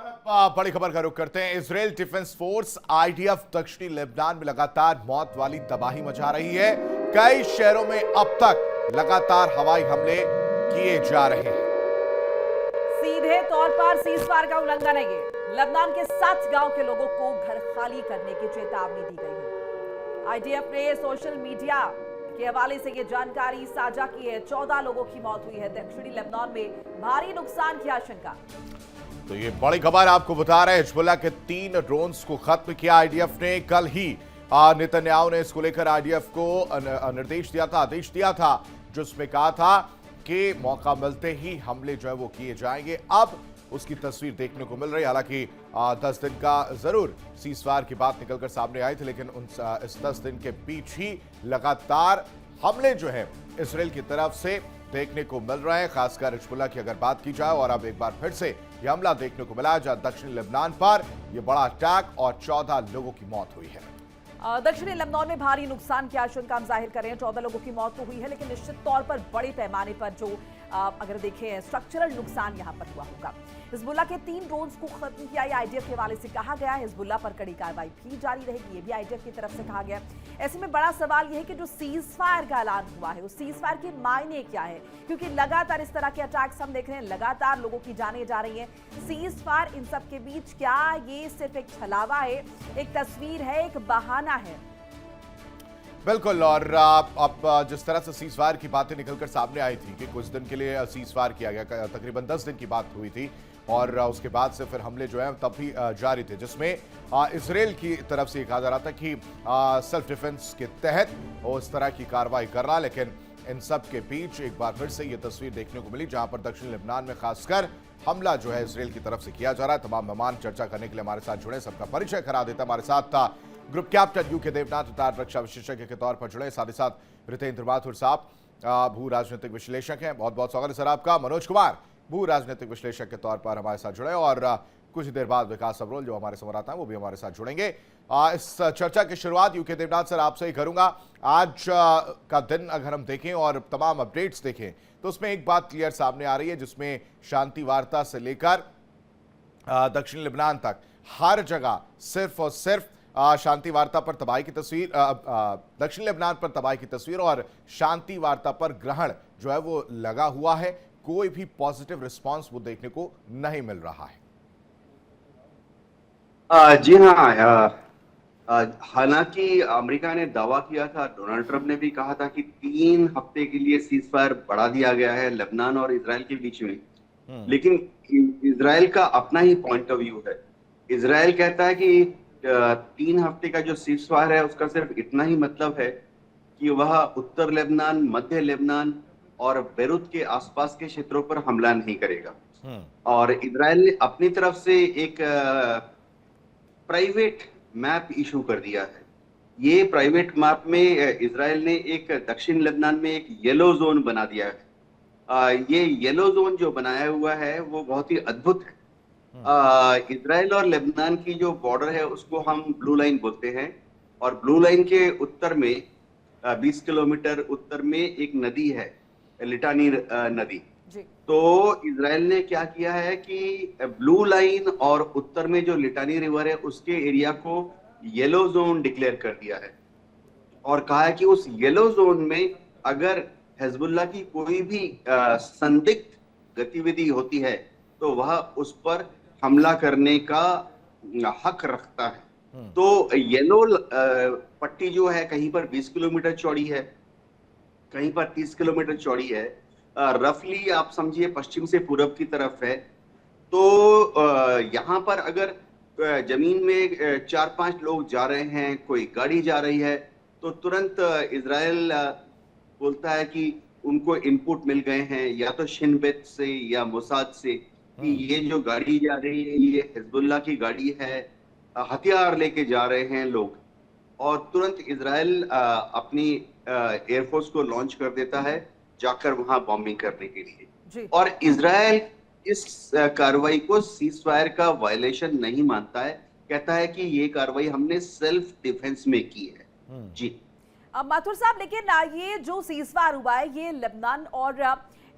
और अब बड़ी खबर का रुख करते हैं। इजराइल डिफेंस फोर्स आईडीएफ दक्षिणी लेबनान में लगातार मौत वाली तबाही मचा रही है। कई शहरों में अब तक लगातार हवाई हमले किए जा रहे हैं। सीधे तौर पर सीजफायर का उल्लंघन है ये। लेबनान के 7 गांव के लोगों को घर खाली करने की चेतावनी दी गई है। आईडीएफ ने सोशल मीडिया के हवाले से ये जानकारी साझा की है। 14 लोगों की मौत हुई है। दक्षिणी लेबनान में भारी नुकसान की आशंका। तो ये बड़ी खबर आपको बता रहे हैं। हिजबुल्लाह के 3 ड्रोन्स को खत्म किया आईडीएफ ने। कल ही नेतन्याहू ने इसको लेकर आईडीएफ को निर्देश दिया था, आदेश दिया था, जिसमें कहा था कि मौका मिलते ही हमले जो है वो किए जाएंगे। अब उसकी तस्वीर देखने को मिल रही है। हालांकि 10 दिन का जरूर सीजफायर की बात निकलकर सामने आई थी, लेकिन इस 10 दिन के बीच ही लगातार हमले जो है इजराइल की तरफ से देखने को मिल रहे हैं। खासकर हिजबुल्लाह की अगर बात की जाए, और अब एक बार फिर से यह हमला देखने को मिला जहां दक्षिणी लेबनान पर यह बड़ा अटैक और 14 लोगों की मौत हुई है। दक्षिणी लेबनान में भारी नुकसान की आशंका हम जाहिर कर रहे हैं। 14 लोगों की मौत तो हुई है, लेकिन निश्चित तौर पर बड़े पैमाने पर जो अगर देखें स्ट्रक्चरल नुकसान यहां पर हुआ होगा। हिजबुल्लाह के 3 ड्रोन्स को खत्म किया, आईडीएफ के हवाले से कहा गया। हिजबुल्लाह पर कड़ी कार्रवाई भी जारी रहेगी, ये भी आईडीएफ की तरफ से कहा गया। ऐसे में बड़ा सवाल यह है कि जो सीज फायर का ऐलान हुआ है, उस सीज फायर के मायने क्या है, क्योंकि लगातार इस तरह के अटैक्स हम देख रहे हैं, लगातार लोगों की जानें जा रही हैं। सीज फायर इन सब के बीच क्या ये सिर्फ एक छलावा है, एक तस्वीर है, एक बहाना है? बिल्कुल। और अब जिस तरह से सीज फायर की बातें निकलकर सामने आई थी कि कुछ दिन के लिए सीज फायर किया गया, तकरीबन 10 दिन की बात हुई थी, और उसके बाद से फिर हमले जो है तब भी जारी थे, जिसमें इजराइल की तरफ से कहा जा रहा था कि सेल्फ डिफेंस के तहत वो इस तरह की कार्रवाई कर रहा। लेकिन इन सब के बीच एक बार फिर से ये तस्वीर देखने को मिली, जहां पर दक्षिण लेबनान में खासकर हमला जो है इजराइल की तरफ से किया जा रहा है। तमाम मेहमान चर्चा करने के लिए हमारे साथ जुड़े, सबका परिचय करा देता हमारे साथ था group captain U K Devnath, retired रक्षा विशेषज्ञ के तौर पर जुड़े, साथ ही साथ रितेंद्र माथुर साहब भू राजनीतिक विश्लेषक हैं। बहुत बहुत स्वागत है सर आपका। मनोज कुमार भू राजनीतिक विश्लेषक के तौर पर हमारे साथ जुड़े, और कुछ देर बाद विकास सबरोल जो हमारे संवाददाता हैं वो भी हमारे साथ जुड़ेंगे। इस चर्चा की शुरुआत यूके देवनाथ सर आपसे ही करूंगा। आज का दिन अगर हम देखें और तमाम अपडेट्स देखें, तो उसमें एक बात क्लियर सामने आ रही है, जिसमें शांति वार्ता से लेकर दक्षिण लेबनान तक हर जगह सिर्फ और सिर्फ शांति वार्ता पर तबाही की तस्वीर, दक्षिण लेबनान पर तबाही की तस्वीर और शांति वार्ता पर ग्रहण जो है वो लगा हुआ है। कोई भी पॉजिटिव रिस्पांस वो देखने को नहीं मिल रहा है। जी हाँ, हालांकि अमेरिका ने दावा किया था, डोनाल्ड ट्रंप ने भी कहा था कि 3 हफ्ते के लिए सीज फायर बढ़ा दिया गया है लेबनान और इजराइल के बीच में। लेकिन इजराइल का अपना ही पॉइंट ऑफ व्यू है। इजराइल कहता है कि 3 हफ्ते का जो सीज फायर है उसका सिर्फ इतना ही मतलब है कि वह उत्तर लेबनान, मध्य लेबनान और बेरूत के आसपास के क्षेत्रों पर हमला नहीं करेगा। और इजराइल ने अपनी तरफ से एक प्राइवेट मैप इशू कर दिया है। ये प्राइवेट मैप में इजराइल ने एक दक्षिण लेबनान में एक येलो जोन बना दिया है। ये येलो जोन जो बनाया हुआ है वो बहुत ही अद्भुत है। इजराइल और लेबनान की जो बॉर्डर है उसको हम ब्लू लाइन बोलते हैं, और ब्लू लाइन के उत्तर में 20 किलोमीटर उत्तर में एक नदी है, लिटानी नदी। तो इजराइल ने क्या किया है कि ब्लू लाइन और उत्तर में जो लिटानी रिवर है उसके एरिया को येलो जोन डिक्लेयर कर दिया है, और कहा है कि उस येलो जोन में अगर हिजबुल्लाह की कोई भी संदिग्ध गतिविधि होती है तो वह उस पर हमला करने का हक रखता है। तो येलो पट्टी जो है कहीं पर 20 किलोमीटर चौड़ी है, कहीं पर 30 किलोमीटर चौड़ी है। रफली आप समझिए पश्चिम से पूरब की तरफ है। तो यहाँ पर अगर जमीन में 4-5 लोग जा रहे हैं, कोई गाड़ी जा रही है, तो तुरंत इजराइल बोलता है कि उनको इनपुट मिल गए हैं, या तो शिन बेत से या मोसाद से, कि ये जो गाड़ी जा रही है ये हिजबुल्लाह की गाड़ी है, हथियार लेके जा रहे हैं लोग। और तुरंत इजराइल अपनी एयरफोर्स को लॉन्च कर देता है जाकर वहां बॉम्बिंग करने के लिए। और इजराइल इस कार्रवाई को सीज फायर का वायलेशन नहीं मानता है, कहता है कि ये कार्रवाई हमने सेल्फ डिफेंस में की है। जी माथुर साहब, लेकिन ये जो सीज फायर हुआ है ये लेबनान और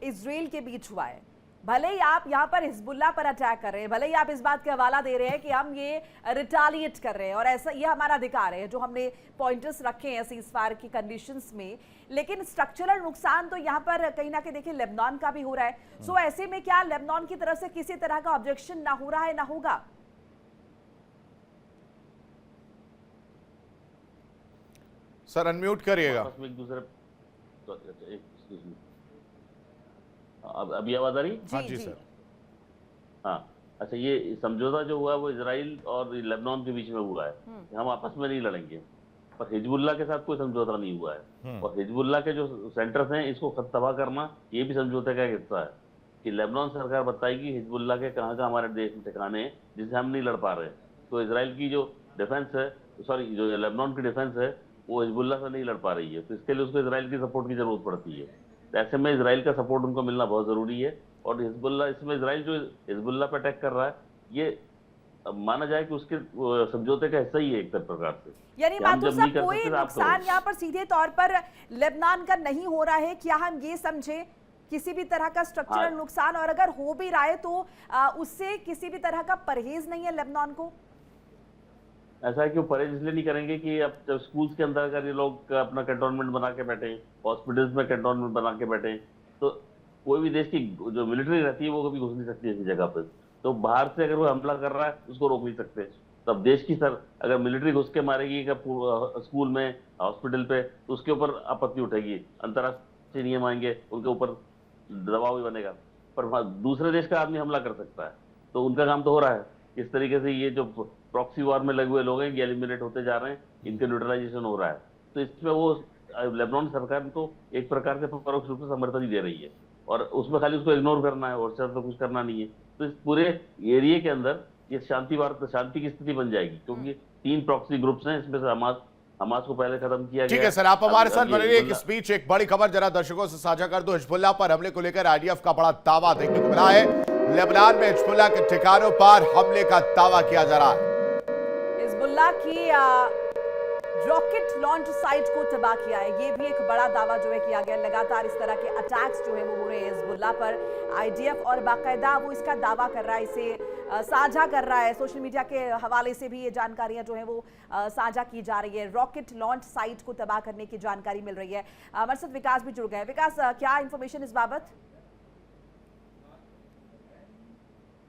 इजराइल के बीच हुआ है, भले ही आप यहाँ पर हिजबुल्लाह पर अटैक कर रहे हैं, भले ही आप इस बात का हवाला दे रहे हैं कि हम ये रिटालिएट कर रहे हैं और ऐसा ये हमारा अधिकार है जो हमने पॉइंटर्स रखे हैं सीज़फायर की कंडीशंस में, लेकिन स्ट्रक्चरल नुकसान तो यहाँ पर कहीं ना कहीं देखिए लेबनान का भी हो रहा है। सो ऐसे में क्या लेबनान की तरफ से किसी तरह का ऑब्जेक्शन ना हो रहा है ना होगा? सर अनम्यूट करिएगा। एक दूसरे अब अभी आवाज आ रही? हाँ जी सर। हाँ, अच्छा, ये समझौता जो हुआ है वो इजराइल और लेबनान के बीच में हुआ है। हम आपस में नहीं लड़ेंगे, पर हिजबुल्ला के साथ कोई समझौता नहीं हुआ है। और हिजबुल्ला के जो सेंटर्स हैं इसको खत तबाह करना ये भी समझौते का एक हिस्सा है कि लेबनान सरकार बताएगी हिजबुल्ला के कहाँ कहाँ हमारे देश में ठिकाने हैं जिससे हम नहीं लड़ पा रहे। तो इसराइल की जो डिफेंस है, सॉरी, जो लेबनान की डिफेंस है वो हिजबुल्ला से नहीं लड़ पा रही है, तो इसके लिए उसको इसराइल की सपोर्ट की जरूरत पड़ती है। तो ऐसे में इसराइल का सपोर्ट उनको मिलना बहुत जरूरी है। और हिजबुल्ला, इसमें इसराइल जो हिजबुल्ला पर अटैक कर रहा है ये माना जाए कि उसके समझौते का हिस्सा ही है एक प्रकार से। यानी माथुर साहब कोई नुकसान यहाँ पर सीधे तौर पर लेबनान का नहीं हो रहा है, क्या हम ये समझे किसी भी तरह का स्ट्रक्चरल नुकसान, और अगर हो भी रहा है तो उससे किसी भी तरह का परहेज नहीं है लेबनान को? ऐसा है कि वो परहेज इसलिए नहीं करेंगे कि अब जब स्कूल्स के अंदर अगर ये लोग अपना कैंटोनमेंट बना के बैठे, हॉस्पिटल्स में कैंटोनमेंट बना के बैठे, तो कोई भी देश की जो मिलिट्री रहती है वो कभी घुस नहीं सकती ऐसी जगह पर। तो बाहर से अगर वो हमला कर रहा है उसको रोक नहीं सकते। तब देश की अगर मिलिट्री घुस के मारेगी स्कूल में, हॉस्पिटल पे, तो उसके ऊपर आपत्ति उठेगी, अंतर्राष्ट्रीय नियम आएंगे, उनके ऊपर दबाव भी बनेगा। पर दूसरे देश का आदमी हमला कर सकता है, तो उनका काम तो हो रहा है। इस तरीके से ये जो प्रॉक्सी वॉर में लगे हुए लोग हैं ये एलिमिनेट होते जा रहे हैं, इनके न्यूट्रलाइजेशन हो रहा है। तो इसमें वो लेबनान सरकार तो एक प्रकार से परोक्ष रूप से समर्थन ही दे रही है, और उसमें खाली उसको इग्नोर करना है और तो कुछ करना नहीं है। तो इस पूरे एरिया के अंदर ये शांति की स्थिति बन जाएगी, क्योंकि 3 प्रॉक्सी ग्रुप्स हैं, इसमें से हमास को पहले खत्म किया गया। ठीक है सर, आप हमारे साथ बने रहिए। एक स्पीच, एक बड़ी खबर जरा दर्शकों से साझा कर दो। हिजबुल्लाह पर हमले को लेकर आईडीएफ का बड़ा दावा देखने को मिला है। लेबनान में हिजबुल्लाह के ठिकानों पर हमले का दावा किया जा रहा है। हिजबुल्लाह की रॉकेट लॉन्च साइट को तबाह किया है, ये भी एक बड़ा दावा जो है किया गया। लगातार इस तरह के अटैक्स जो है वो हो रहे हैं हिजबुल्लाह पर। आईडीएफ और बाकायदा वो इसका दावा कर रहा है, इसे साझा कर रहा है। सोशल मीडिया के हवाले से भी ये जानकारियां जो है वो साझा की जा रही है। रॉकेट लॉन्च साइट को तबाह करने की जानकारी मिल रही है। हमारे साथ विकास भी जुड़ गए। विकास, क्या इंफॉर्मेशन इस बाबत?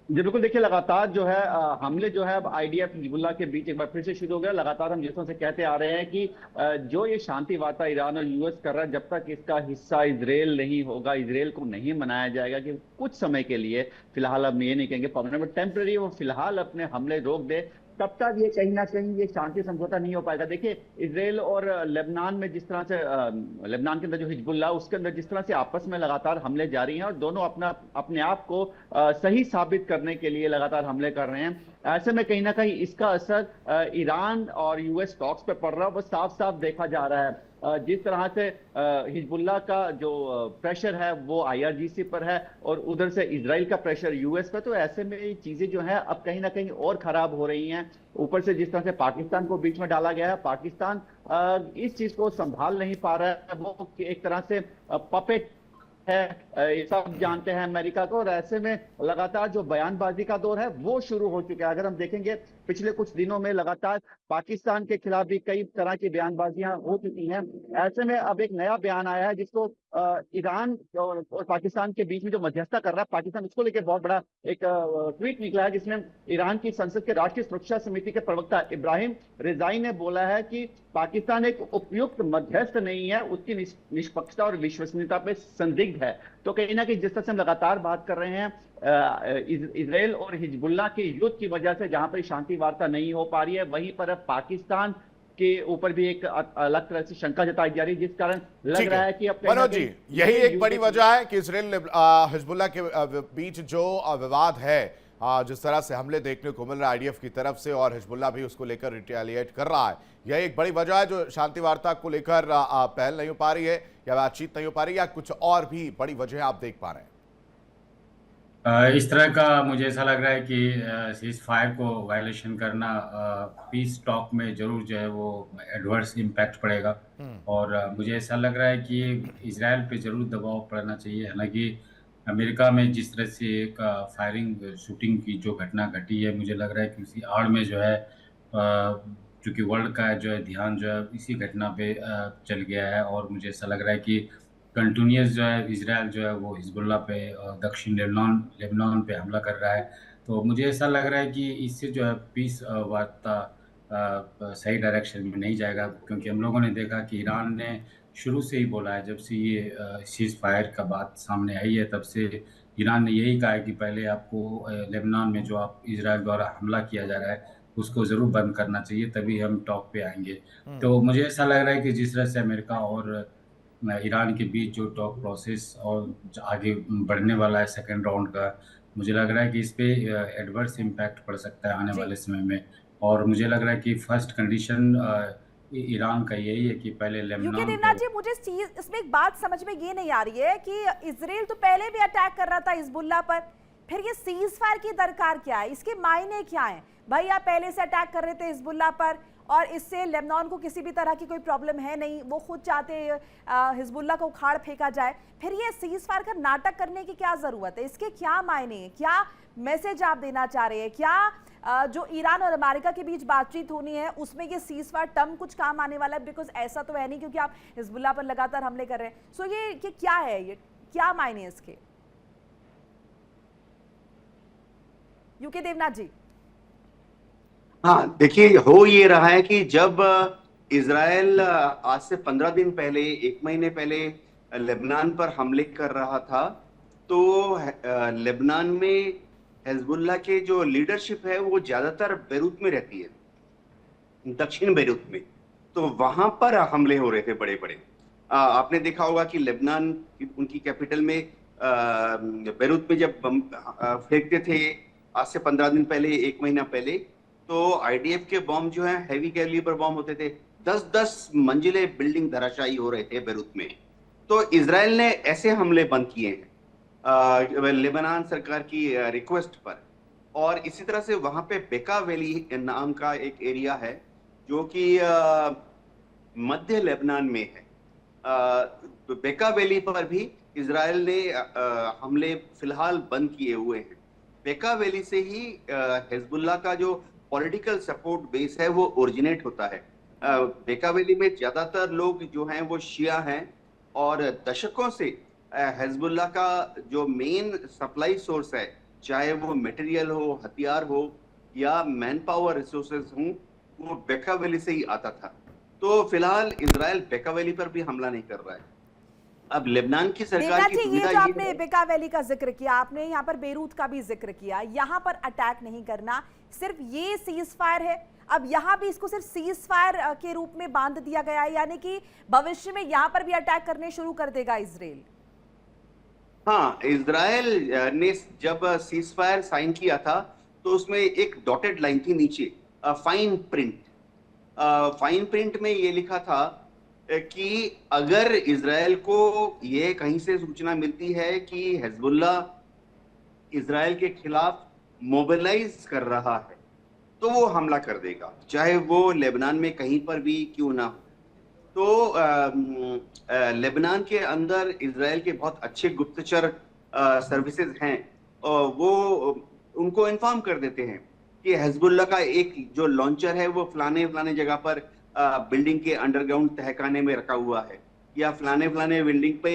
जी बिल्कुल, देखिए लगातार जो है हमले जो है अब आईडीएफ हिजबुल्लाह के बीच एक बार फिर से शुरू हो गया। लगातार हम जिसों से कहते आ रहे हैं कि जो ये शांति वार्ता ईरान और यूएस कर रहा है, जब तक इसका हिस्सा इजराइल नहीं होगा, इजराइल को नहीं मनाया जाएगा कि कुछ समय के लिए, फिलहाल हम ये नहीं कहेंगे परमानेंट बट टेम्पररी, वो फिलहाल अपने हमले रोक दे, तब तक ये कहीं ना कहीं ये शांति समझौता नहीं हो पाएगा। देखिए इजराइल और लेबनान में जिस तरह से लेबनान के अंदर जो हिजबुल्लाह उसके अंदर जिस तरह से आपस में लगातार हमले जारी हैं और दोनों अपने आप को सही साबित करने के लिए लगातार हमले कर रहे हैं, ऐसे में कहीं ना कहीं इसका असर ईरान और यूएस टॉक्स पे पड़ रहा है, वो साफ साफ देखा जा रहा है। जिस तरह से हिजबुल्लाह का जो प्रेशर है वो आईआरजीसी पर है और उधर से इजराइल का प्रेशर यूएस पर, तो ऐसे में ये चीजें जो है अब कहीं ना कहीं और खराब हो रही हैं। ऊपर से जिस तरह से पाकिस्तान को बीच में डाला गया है, पाकिस्तान इस चीज को संभाल नहीं पा रहा है, वो एक तरह से पपेट है, ये सब जानते हैं अमेरिका को। और ऐसे में लगातार जो बयानबाजी का दौर है वो शुरू हो चुका है। अगर हम देखेंगे पिछले कुछ दिनों में लगातार पाकिस्तान के खिलाफ भी कई तरह की बयानबाजियां हो चुकी हैं। ऐसे में अब एक नया बयान आया है जिसको ईरान और पाकिस्तान के बीच में जो मध्यस्थता कर रहा है पाकिस्तान, उसको लेकर बहुत बड़ा एक ट्वीट निकला है जिसमें ईरान की संसद के राष्ट्रीय सुरक्षा समिति के प्रवक्ता इब्राहिम रिजाई ने बोला है कि पाकिस्तान एक उपयुक्त मध्यस्थ नहीं है, उसकी निष्पक्षता और विश्वसनीयता पे संदिग्ध है। तो कहीं ना कहीं जिस तरह से हम लगातार बात कर रहे हैं इजराइल और हिजबुल्लाह के युद्ध की वजह से जहां पर शांति वार्ता नहीं हो पा रही है, वहीं पर अब पाकिस्तान के ऊपर भी एक अलग तरह से शंका जताई जा रही है, जिस कारण लग रहा है कि अब मनोज जी यही एक बड़ी वजह है कि इजराइल हिजबुल्लाह के बीच जो विवाद है, जिस तरह से हमले देखने को मिल रहा है आईडीएफ की तरफ से और हिजबुल्लाह भी उसको लेकर रिटेलिएट कर रहा है, यह एक बड़ी वजह है जो शांति वार्ता को लेकर पहल नहीं हो पा रही है या बातचीत नहीं हो पा रही है, या कुछ और भी बड़ी वजह आप देख पा रहे हैं? इस तरह का मुझे ऐसा लग रहा है कि सीज फायर को वायलेशन करना पीस टॉक में जरूर जो है वो एडवर्स इम्पैक्ट पड़ेगा। और मुझे ऐसा लग रहा है कि इजराइल पे जरूर दबाव पड़ना चाहिए। हालांकि अमेरिका में जिस तरह से एक फायरिंग शूटिंग की जो घटना घटी है, मुझे लग रहा है कि उसी आड़ में जो है चूँकि वर्ल्ड का जो है ध्यान जो है इसी घटना पे चल गया है, और मुझे ऐसा लग रहा है कि कंटिन्यूअस जो है इज़राइल जो है वो हिज़बुल्लाह पे दक्षिण लेबनान लेबनान पे हमला कर रहा है। तो मुझे ऐसा लग रहा है कि इससे जो है पीस वार्ता सही डायरेक्शन में नहीं जाएगा, क्योंकि हम लोगों ने देखा कि ईरान ने शुरू से ही बोला है, जब से ये सीज़ फायर का बात सामने आई है तब से ईरान ने यही कहा है कि पहले आपको लेबनान में जो आप इज़राइल द्वारा हमला किया जा रहा है उसको ज़रूर बंद करना चाहिए, तभी हम टॉक पे आएँगे। तो मुझे ऐसा लग रहा है कि जिस तरह से अमेरिका और ईरान के बीच जो टॉक प्रोसेस और आगे बढ़ने वाला है सेकंड राउंड का, मुझे लग रहा है कि इस पे एडवर्स इम्पैक्ट पड़ सकता है आने जी। वाले समय में। और मुझे लग रहा है कि फर्स्ट कंडीशन ईरान का यही है कि पहले यूके लेबनान देवनाथ पे। जी, मुझे इस चीज इसमें एक बात समझ में ये नहीं आ रही है कि इजराइल तो पहले भी अटैक कर रहा था हिजबुल्लाह पर, फिर ये सीज फायर की दरकार क्या है? इसके मायने क्या हैं? भाई आप पहले से अटैक कर रहे थे हिजबुल्लाह पर और इससे लेबनान को किसी भी तरह की कोई प्रॉब्लम है नहीं, वो खुद चाहते हिजबुल्लाह को उखाड़ फेंका जाए, फिर ये सीज फायर का नाटक करने की क्या जरूरत है? इसके क्या मायने हैं? क्या मैसेज आप देना चाह रहे हैं? क्या जो ईरान और अमेरिका के बीच बातचीत होनी है उसमें ये सीज फायर टर्म कुछ काम आने वाला है? बिकॉज ऐसा तो है नहीं, क्योंकि आप हिजबुल्लाह पर लगातार हमले कर रहे हैं। सो ये क्या है? ये क्या मायने हैं इसके? यूके देवनाथ जी। हाँ, देखिए, हो ये रहा है कि जब इज़राइल आज से 15 दिन पहले, 1 महीने पहले लेबनान पर हमले कर रहा था, तो लेबनान में हिजबुल्लाह के जो लीडरशिप है वो ज्यादातर बेरूत में रहती है, दक्षिण बेरूत में। तो वहां पर हमले हो रहे थे बड़े बड़े। आपने देखा होगा कि लेबनान उनकी कैपिटल में बेरूत में जब बम फेंकते थे आज से 15 दिन पहले, 1 महीना पहले, तो आईडीएफ के बम जो है हैवी कैलिबर बम होते थे। 10-10 मंजिले बिल्डिंग धराशायी हो रहे थे बेरूत में। तो इजराइल ने ऐसे हमले बंद किए हैं लेबनान सरकार की रिक्वेस्ट पर। और इसी तरह से वहां पे बेका वैली नाम का एक एरिया है जो कि मध्य लेबनान में है। तो बेका वैली पर भी इजराइल ने हमले फिलहाल बंद किए हुए हैं। बेका वैली से ही हिजबुल्लाह का जो पॉलिटिकल सपोर्ट बेस है वो ओरिजिनेट होता है। बेका वैली में ज्यादातर लोग जो हैं वो शिया हैं और दशकों से हिजबुल्लाह का जो मेन सप्लाई सोर्स है, चाहे वो मटेरियल हो, हथियार हो या मैन पावर रिसोर्सेज हों, वो बेका वैली से ही आता था। तो फिलहाल इजराइल बेका वैली पर भी हमला नहीं कर रहा है। अब लेबनान की सरकार की ये जो आपने बेका वैली का जिक्र किया, आपने यहाँ पर बेरूत का भी जिक्र किया, यहाँ पर अटैक नहीं करना, सिर्फ ये सीज फायर है। अब यहाँ भी इसको सिर्फ सीज फायर के रूप में बांध दिया गया है, यानी कि भविष्य में यहाँ पर भी अटैक करने शुरू कर देगा इजराइल। हाँ, इजराइल ने जब सीज फायर साइन किया था तो उसमें एक डॉटेड लाइन थी नीचे, फाइन प्रिंट। फाइन प्रिंट में ये लिखा था कि अगर इजराइल को ये कहीं से सूचना मिलती है कि हिजबुल्लाह इजराइल के खिलाफ मोबिलाइज कर रहा है तो वो हमला कर देगा, चाहे वो लेबनान में कहीं पर भी क्यों ना हो। तो लेबनान के अंदर इजराइल के बहुत अच्छे गुप्तचर सर्विसेज हैं और वो उनको इन्फॉर्म कर देते हैं कि हिजबुल्लाह का एक जो लॉन्चर है वो फलाने फलाने जगह पर बिल्डिंग के अंडरग्राउंड तहखाने में रखा हुआ है, या फलाने फलाने बिल्डिंग पे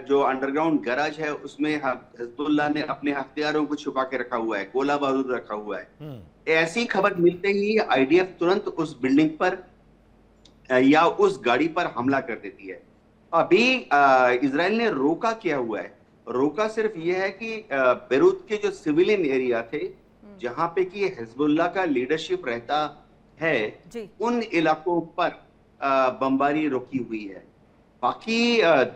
जो अंडरग्राउंड गैराज है उसमें हिजबुल्लाह ने अपने हथियारों को छुपा के रखा हुआ है, गोला बारूद रखा हुआ है। ऐसी खबर मिलते ही आईडीएफ तुरंत उस बिल्डिंग पर या उस गाड़ी पर हमला कर देती है। अभी इजराइल ने रोका क्या हुआ है? रोका सिर्फ यह है कि बेरूत के जो सिविलियन एरिया थे जहां पे कि हिजबुल्लाह का लीडरशिप रहता है, उन इलाकों पर बमबारी रोकी हुई है। बाकी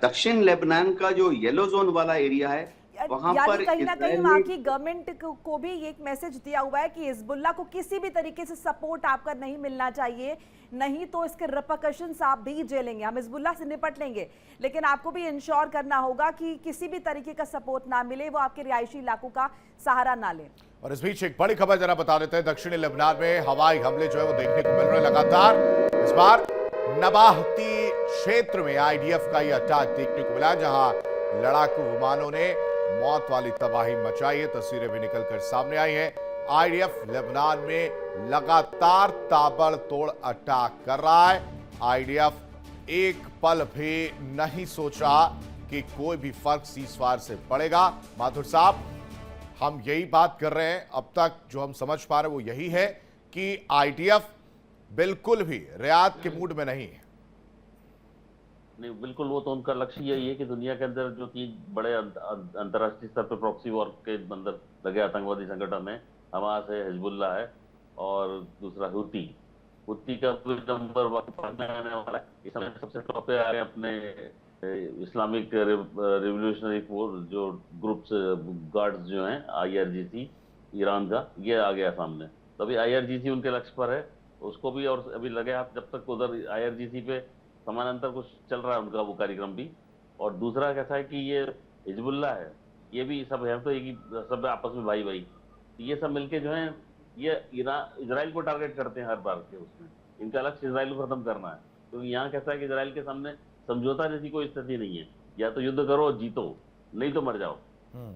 दक्षिण लेबनान का जो येलो जोन वाला एरिया है वहां पर कहीं ना कहीं वहां की गवर्नमेंट को भी एक मैसेज दिया हुआ है कि हिजबुल्लाह को किसी भी तरीके से सपोर्ट आपका नहीं मिलना चाहिए, नहीं तो इसके रिपरकशंस आप भी झेलेंगे। हम हिजबुल्लाह से निपट लेंगे, लेकिन आपको भी इंश्योर करना होगा कि किसी भी तरीके का सपोर्ट ना मिले, वो आपके रिहायशी इलाकों का सहारा ना लें। और इस बीच एक बड़ी खबर जरा बता देते हैं, दक्षिणी लेबनान में हवाई हमले जो है वो देखने को मिल रहे हैं लगातार। इस बार नबाहती क्षेत्र में आईडीएफ का यह अटैक देखने को मिला, जहां लड़ाकू विमानों ने मौत वाली तबाही मचाई है। तस्वीरें भी निकलकर सामने आई हैं। आईडीएफ लेबनान में लगातार ताबड़तोड़ अटैक कर रहा है। आईडीएफ एक पल भी नहीं सोचा कि कोई भी फर्क सीजफायर से पड़ेगा। माथुर साहब, हम यही बात कर रहे हैं, अब तक जो हम समझ पा रहे हैं वो यही है कि आईडीएफ बिल्कुल भी रियाद के मूड में नहीं है। नहीं, बिल्कुल, वो तो उनका लक्ष्य यही है कि दुनिया के अंदर जो 3 बड़े अंतर्राष्ट्रीय स्तर पर प्रॉक्सी वॉर के अंदर लगे आतंकवादी संगठन है, हमास है, हिजबुल्लाह है और दूसरा हुती। हुती का भी नंबर बढ़ने आने वाला है। इस समय सबसे टॉप पे आ रहे हैं अपने इस्लामिक रिवोल्यूशनरी फोर्स जो ग्रुप्स गार्ड्स जो हैं, आईआरजीसी ईरान का, ये आ गया सामने। तो अभी आईआरजीसी उनके लक्ष्य पर है, उसको भी, और अभी लगे हाथ जब तक उधर आईआरजीसी पे समानांतर कुछ चल रहा है उनका वो कार्यक्रम भी। और दूसरा कैसा है कि ये हिजबुल्लाह है, ये भी सब है, तो एक ही सब आपस में भाई भाई, ये सब मिलके जो है ये इजराइल को टारगेट करते हैं हर बार के उसमें। इनका लक्ष्य इजराइल को खत्म करना है, क्योंकि यहाँ कैसा है कि इजराइल के सामने समझौता जैसी कोई स्थिति नहीं है। या तो युद्ध करो और जीतो, नहीं तो मर जाओ।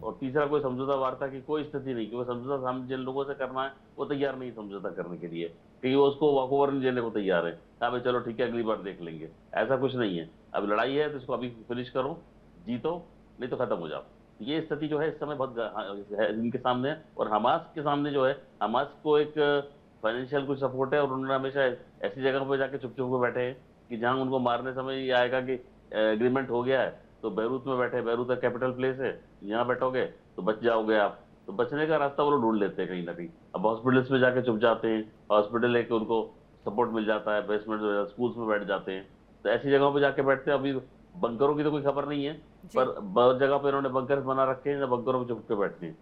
और तीसरा कोई समझौता वार्ता की कोई स्थिति नहीं, क्योंकि समझौता सामने जिन लोगों से करना है वो तैयार नहीं समझौता करने के लिए, क्योंकि वो उसको वॉक ओवर नहीं देने को तैयार है। हाँ भाई चलो ठीक है, अगली बार देख लेंगे। ऐसा कुछ नहीं है, अब लड़ाई है तो इसको अभी फिनिश करो, जीतो, नहीं तो खत्म हो जाओ। ये स्थिति जो है इस समय बहुत है इनके सामने है। और हमास के सामने जो है, हमास को एक फाइनेंशियल कुछ सपोर्ट है, और उन्होंने हमेशा ऐसी जगह पर जाके चुप चुप के बैठे हैं कि जहां उनको मारने समय ये आएगा कि एग्रीमेंट हो गया है, तो बैरूत में बैठे, बैरूत एक कैपिटल प्लेस है, यहाँ बैठोगे तो बच जाओगे आप। तो बचने का रास्ता वो लोग ढूंढ लेते हैं कहीं ना कहीं। अब हॉस्पिटल्स में जाके छुप जाते हैं, हॉस्पिटल है कि उनको सपोर्ट मिल जाता है, बेसमेंट स्कूल्स में बैठ जाते हैं, तो ऐसी जगहों पे जाके बैठते हैं। अभी बंकरों की तो कोई खबर नहीं है, पर बहुत जगह पे इन्होंने बंकर बना रखे हैं, बंकरों में छुप के बैठते हैं।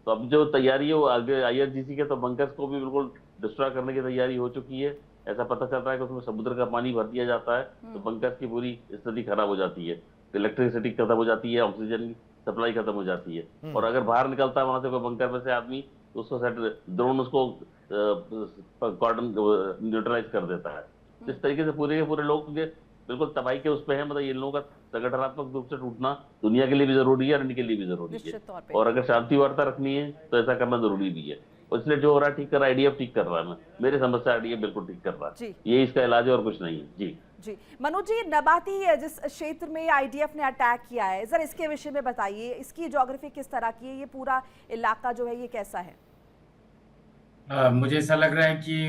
तो अब जो तैयारी है वो आगे आईआरजीसी के, तो बंकर्स को भी बिल्कुल डिस्ट्रॉय करने की तैयारी हो चुकी है। ऐसा पता चल रहा है कि उसमें समुद्र का पानी भर दिया जाता है, तो बंकर्स की पूरी स्थिति खराब हो जाती है, इलेक्ट्रिसिटी खत्म हो जाती है, ऑक्सीजन की सप्लाई खत्म हो जाती है। और अगर बाहर निकलता है वहां से कोई बंकर में से आदमी, तो उसको सेट ड्रोन उसको कॉर्डन न्यूट्रलाइज कर देता है। तो इस तरीके से पूरे के पूरे लोग बिल्कुल तबाही के उस पे है। मतलब इन लोगों का संगठनात्मक रूप से टूटना दुनिया के लिए भी जरूरी है और इनके लिए भी जरूरी है। और अगर शांति वार्ता रखनी है तो ऐसा करना जरूरी भी है। और इसलिए जो हो रहा है ठीक कर रहा है, आईडीएफ ठीक कर रहा है। मेरे समझ से आईडीएफ बिल्कुल ठीक कर रहा है, ये इसका इलाज है और कुछ नहीं है। जी जी मनोज जी, नबाती जिस क्षेत्र में आईडीएफ ने अटैक किया है, सर इसके विषय में बताइए, इसकी ज्योग्राफी किस तरह की है, ये पूरा इलाका जो है ये कैसा है? मुझे ऐसा लग रहा है कि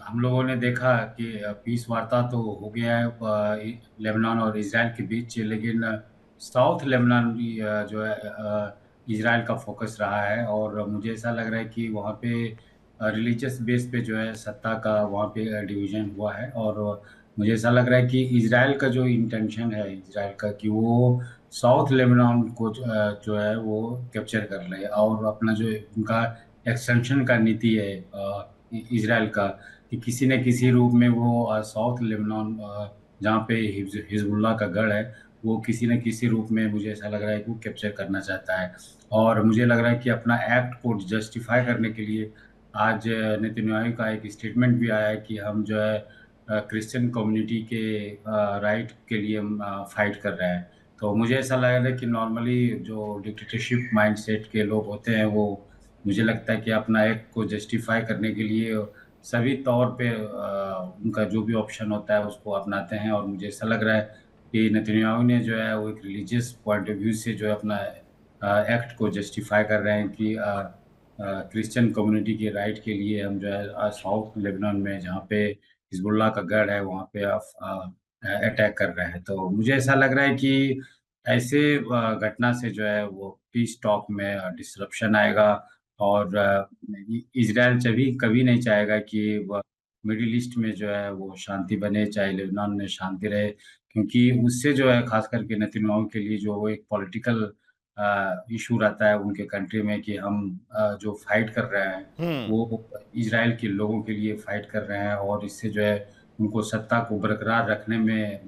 हम लोगों ने देखा कि पीस वार्ता तो हो गया है लेबनान और इजराइल के बीच, लेकिन साउथ लेबनान भी जो है इजराइल का फोकस रहा है। और मुझे ऐसा लग रहा है कि वहाँ पे रिलीजियस बेस पे जो है सत्ता का वहाँ पे डिवीजन हुआ है। और मुझे ऐसा लग रहा है कि इजराइल का जो इंटेंशन है इजराइल का, कि वो साउथ लेबनान को जो है वो कैप्चर कर ले, और अपना जो उनका एक्सटेंशन का नीति है इजराइल का, कि किसी न किसी रूप में वो साउथ लेबनान जहाँ पे हिजबुल्लाह का गढ़ है, वो किसी न किसी रूप में मुझे ऐसा लग रहा है कि वो कैप्चर करना चाहता है। और मुझे लग रहा है कि अपना एक्ट को जस्टिफाई करने के लिए आज नेतन्याहू का एक स्टेटमेंट भी आया है कि हम जो है क्रिश्चियन कम्युनिटी के राइट के लिए हम फाइट कर रहे हैं। तो मुझे ऐसा लग रहा है कि नॉर्मली जो डिक्टेटरशिप माइंडसेट के लोग होते हैं, वो मुझे लगता है कि अपना एक्ट को जस्टिफाई करने के लिए सभी तौर पे उनका जो भी ऑप्शन होता है उसको अपनाते हैं। और मुझे ऐसा लग रहा है कि नेतन्याहू ने जो है वो एक रिलीजियस पॉइंट ऑफ व्यू से जो है अपना एक्ट को जस्टिफाई कर रहे हैं कि क्रिश्चियन कम्युनिटी के राइट के लिए हम जो है साउथ लेबनान में जहाँ पे हिजबुल्लाह का गढ़ है वहाँ पे अटैक कर रहे हैं। तो मुझे ऐसा लग रहा है कि ऐसे घटना से जो है वो पीस टॉक में डिसरप्शन आएगा। और इजराइल कभी नहीं चाहेगा कि वह मिडिल ईस्ट में जो है वो शांति बने, चाहे लेबनान में शांति रहे, क्योंकि उससे जो है खास करके नेतन्याहू के लिए जो वो एक पॉलिटिकल इशू रहता है उनके कंट्री में, कि हम जो फाइट कर रहे हैं वो इजराइल के लोगों के लिए फाइट कर रहे हैं, और इससे जो है उनको सत्ता को बरकरार रखने में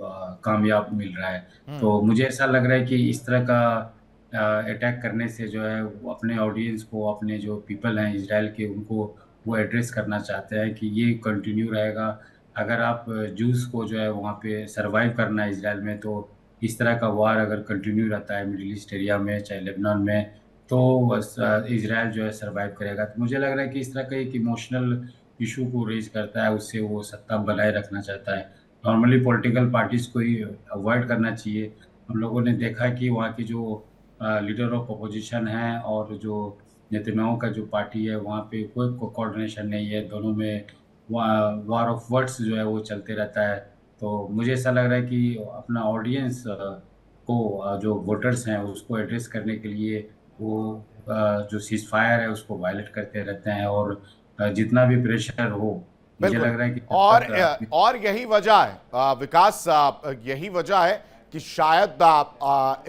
कामयाब मिल रहा है। तो मुझे ऐसा लग रहा है कि इस तरह का अटैक करने से जो है वो अपने ऑडियंस को, अपने जो पीपल हैं इजराइल के, उनको वो एड्रेस करना चाहते हैं कि ये कंटिन्यू रहेगा। अगर आप जूस को जो है वहाँ पे सरवाइव करना है इजराइल में, तो इस तरह का वार अगर कंटिन्यू रहता है मिडिल ईस्ट एरिया में, चाहे लेबनान में, तो बस इजराइल जो है सर्वाइव करेगा। तो मुझे लग रहा है कि इस तरह का एक इमोशनल इशू को रेज करता है, उससे वो सत्ता बनाए रखना चाहता है। नॉर्मली पॉलिटिकल पार्टीज को ही अवॉइड करना चाहिए। हम लोगों ने देखा कि वहाँ की जो लीडर ऑफ अपोजिशन है और जो नेतन्याहू का जो पार्टी है, वहाँ पे कोई कोऑर्डिनेशन नहीं है, दोनों में वार ऑफ वर्ड्स जो है वो चलते रहता है। तो मुझे ऐसा लग रहा है कि अपना ऑडियंस को जो वोटर्स हैं उसको एड्रेस करने के लिए वो जो सीज फायर है उसको वायलेट करते रहते हैं, और जितना भी प्रेशर हो, मुझे बिल्कुल। लग रहा है कि और यही वजह है विकास, यही वजह है कि शायद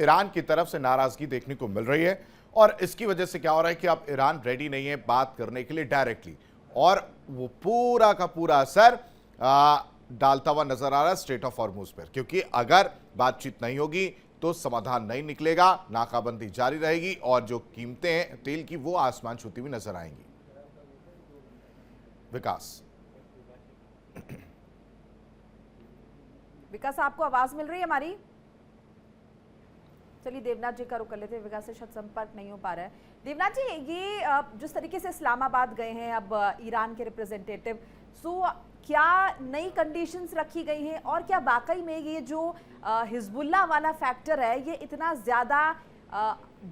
ईरान की तरफ से नाराजगी देखने को मिल रही है, और इसकी वजह से क्या हो रहा है कि अब ईरान रेडी नहीं है बात करने के लिए डायरेक्टली, और वो पूरा का पूरा असर डालता हुआ नजर आ रहा है स्ट्रेट ऑफ हॉर्मुज पर, क्योंकि अगर बातचीत नहीं होगी तो समाधान नहीं निकलेगा, नाकाबंदी जारी रहेगी और जो कीमतें हैं तेल की वो आसमान छूती हुई नजर आएंगी। विकास आपको आवाज मिल रही है हमारी? चलिए देवनाथ जी का रुक कर लेते हैं, विकास से शायद संपर्क नहीं हो पा रहा है। देवनाथ जी, ये जिस तरीके से इस्लामाबाद गए हैं अब ईरान के रिप्रेजेंटेटिव, सो क्या नई कंडीशंस रखी गई हैं, और क्या वाकई में ये जो हिजबुल्लाह वाला फैक्टर है ये इतना ज़्यादा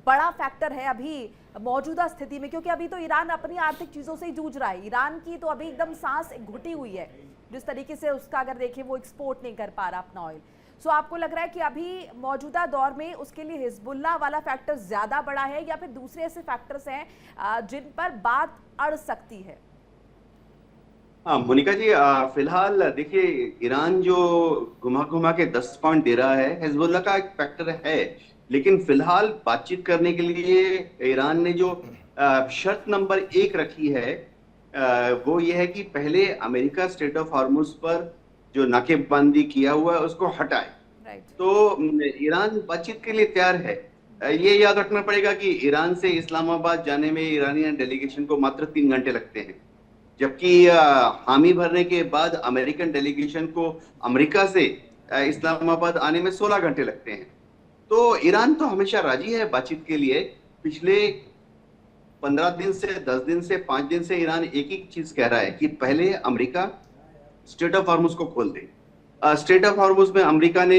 बड़ा फैक्टर है अभी मौजूदा स्थिति में? क्योंकि अभी तो ईरान अपनी आर्थिक चीज़ों से ही जूझ रहा है, ईरान की तो अभी एकदम सांस घुटी हुई है, जिस तरीके से उसका अगर देखें वो एक्सपोर्ट नहीं कर पा रहा अपना ऑयल। सो आपको लग रहा है कि अभी मौजूदा दौर में उसके लिए हिजबुल्लाह वाला फैक्टर ज़्यादा बड़ा है, या फिर दूसरे ऐसे फैक्टर्स हैं जिन पर बात अड़ सकती है? हाँ मोनिका जी, फिलहाल देखिए ईरान जो घुमा घुमा के 10 पॉइंट दे रहा है, हिजबुल्लाह का एक फैक्टर है, लेकिन फिलहाल बातचीत करने के लिए ईरान ने जो शर्त नंबर 1 रखी है वो ये है कि पहले अमेरिका स्ट्रेट ऑफ हॉर्मुज पर जो नाकेबंदी किया हुआ है उसको हटाए। तो ईरान बातचीत के लिए तैयार है। ये याद रखना पड़ेगा कि ईरान से इस्लामाबाद जाने में ईरानी डेलीगेशन को मात्र 3 घंटे लगते हैं, जबकि हामी भरने के बाद अमेरिकन डेलीगेशन को अमेरिका से इस्लामाबाद आने में 16 घंटे लगते हैं। तो ईरान तो हमेशा राजी है बातचीत के लिए। पिछले 15 दिन से 10 दिन से 5 दिन से ईरान एक ही चीज कह रहा है कि पहले अमेरिका स्ट्रेट ऑफ हॉर्मुज को खोल दे। स्ट्रेट ऑफ हॉर्मुज में अमेरिका ने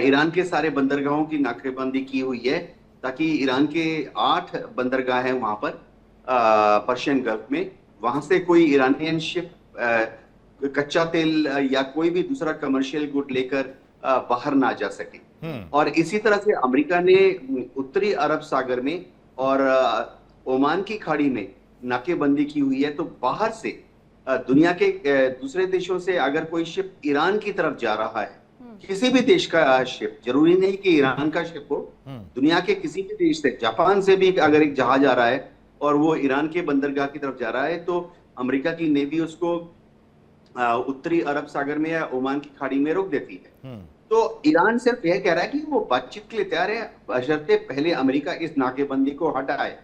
ईरान के सारे बंदरगाहों की नाकेबंदी की हुई है, ताकि ईरान के 8 बंदरगाह हैं वहां पर पर्शियन गल्फ में, वहां से कोई ईरानियन शिप कच्चा तेल या कोई भी दूसरा कमर्शियल गुड लेकर बाहर ना जा सके। और इसी तरह से अमेरिका ने उत्तरी अरब सागर में और ओमान की खाड़ी में नाकेबंदी की हुई है। तो बाहर से दुनिया के दूसरे देशों से अगर कोई शिप ईरान की तरफ जा रहा है, किसी भी देश का शिप, जरूरी नहीं कि ईरान का शिप हो, दुनिया के किसी भी देश से, जापान से भी अगर एक जहाज आ रहा है और वो ईरान के बंदरगाह की तरफ जा रहा है, तो अमेरिका की नेवी उसको उत्तरी अरब सागर में या ओमान की खाड़ी में रोक देती है। तो ईरान सिर्फ यह कह रहा है कि वो बातचीत के लिए तैयार है, बशर्ते पहले अमेरिका इस नाकेबंदी को हटाए।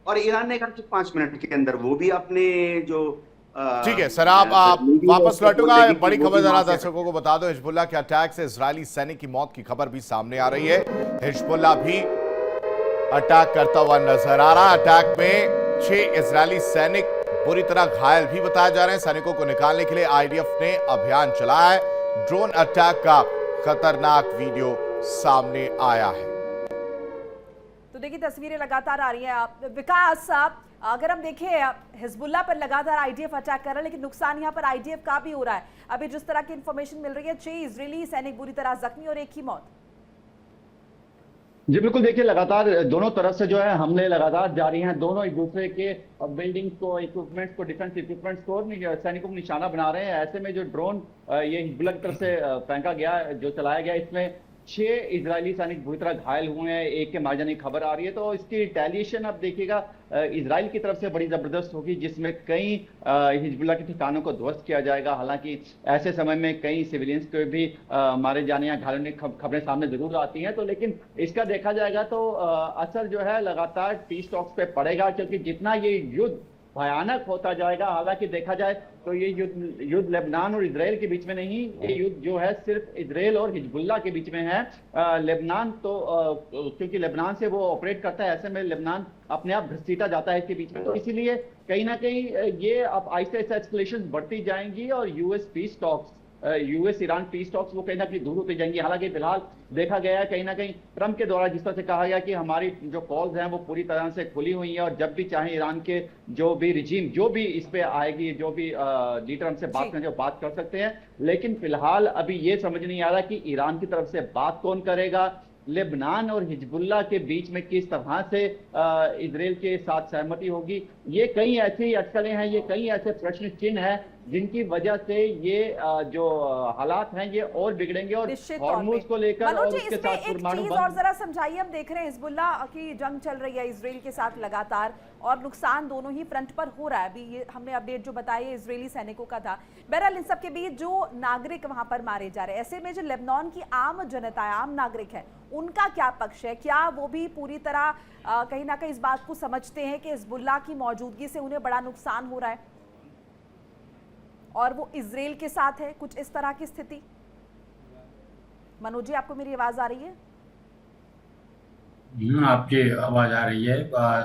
और ईरान ने कहा कि 5 मिनट के अंदर वो भी अपने जो ठीक है सर, आप वापस लौटूंगा। बड़ी खबर जरा दर्शकों को बता दो, हिजबुल्लाह के अटैक से इजरायली सैनिक की मौत की खबर भी सामने आ रही है। हिजबुल्लाह भी अटैक करता हुआ नजर आ रहा है। अटैक में 6 इजरायली सैनिक बुरी तरह घायल भी बताए जा रहे हैं। सैनिकों को निकालने के लिए आईडीएफ ने अभियान चलाया है। ड्रोन अटैक का खतरनाक वीडियो सामने आया है। तो देखिए तस्वीरें लगातार आ रही हैं। विकास, अगर हम देखें हिजबुल्लाह पर लगातार आईडीएफ अटैक कर रहा है, लेकिन नुकसान यहाँ पर आईडीएफ का भी हो रहा है। अभी जिस तरह की इंफॉर्मेशन मिल रही है, 6 इजरायली सैनिक बुरी तरह जख्मी और 1 की मौत। जी बिल्कुल, देखिए लगातार दोनों तरफ से जो है हमले लगातार जारी हैं। दोनों एक दूसरे के बिल्डिंग्स को, इक्विपमेंट्स को, डिफेंस इक्विपमेंट्स को सैनिकों को निशाना बना रहे हैं। ऐसे में जो ड्रोन ये हिजबुल्लाह की तरफ से फेंका गया, जो चलाया गया, इसमें 6 इजरायली सैनिक बुरी तरह घायल हुए हैं, 1 के मार जाने की खबर आ रही है। तो इसकी रिटेलिएशन आप देखिएगा इजराइल की तरफ से बड़ी जबरदस्त होगी, जिसमें कई हिजबुल्लाह के ठिकानों को ध्वस्त किया जाएगा। हालांकि ऐसे समय में कई सिविलियंस को भी मारे जाने या घायलों की खबरें सामने जरूर आती हैं। तो लेकिन इसका देखा जाएगा तो असर जो है लगातार पीस टॉक्स पे पड़ेगा, क्योंकि जितना ये युद्ध भयानक होता जाएगा। हालांकि देखा जाए तो ये युद्ध लेबनान और इजराइल के बीच में नहीं, ये युद्ध जो है सिर्फ इजराइल और हिजबुल्लाह के बीच में है। लेबनान तो क्योंकि लेबनान से वो ऑपरेट करता है, ऐसे में लेबनान अपने आप घसीटा जाता है इसके बीच में। तो इसीलिए कहीं ना कहीं ये अब आहिस्ता आहिस्ता एस्केलेशन बढ़ती जाएंगी और यूएस ईरान पीस टॉक्स वो कहीं ना कहीं दूर होती जाएंगी। हालांकि फिलहाल देखा गया है कहीं ना कहीं ट्रंप के द्वारा जिस तरह से कहा गया कि हमारी जो कॉल्स हैं वो पूरी तरह से खुली हुई हैं और जब भी चाहे ईरान के जो भी रिजीम जो भी इस पे आएगी, जो भी लीडर हमसे बात करने जो बात कर सकते हैं। लेकिन फिलहाल अभी ये समझ नहीं आ रहा कि ईरान की तरफ से बात कौन करेगा, लेबनान और हिजबुल्लाह के बीच में किस तरह से इजराइल के साथ सहमति होगी। ये कई ऐसी अटकलें हैं, ये कई ऐसे प्रश्न चिन्ह हैं जिनकी वजह से ये जो हालात हैं ये और बिगड़ेंगे और हॉर्मुज को लेकर और उसके साथ परमाणु बम। और जरा समझाइए, हम देख रहे हैं हिजबुल्लाह की जंग चल रही है इजराइल के साथ लगातार और नुकसान दोनों ही फ्रंट पर हो रहा है। अभी ये हमने अपडेट जो बताई इजरायली सैनिकों का था। बहरहाल इन सब के बीच जो नागरिक वहां पर मारे जा रहे हैं, ऐसे में जो लेबनान की आम जनता है, आम नागरिक है, उनका क्या पक्ष है? क्या वो भी पूरी तरह कहीं ना कहीं इस बात को समझते हैं कि हिजबुल्लाह की मौजूदगी से उन्हें बड़ा नुकसान हो रहा है और वो इजराइल के साथ है? कुछ इस तरह की स्थिति। मनोज जी, आपको मेरी आवाज आ रही है? आपकी आवाज आ रही है।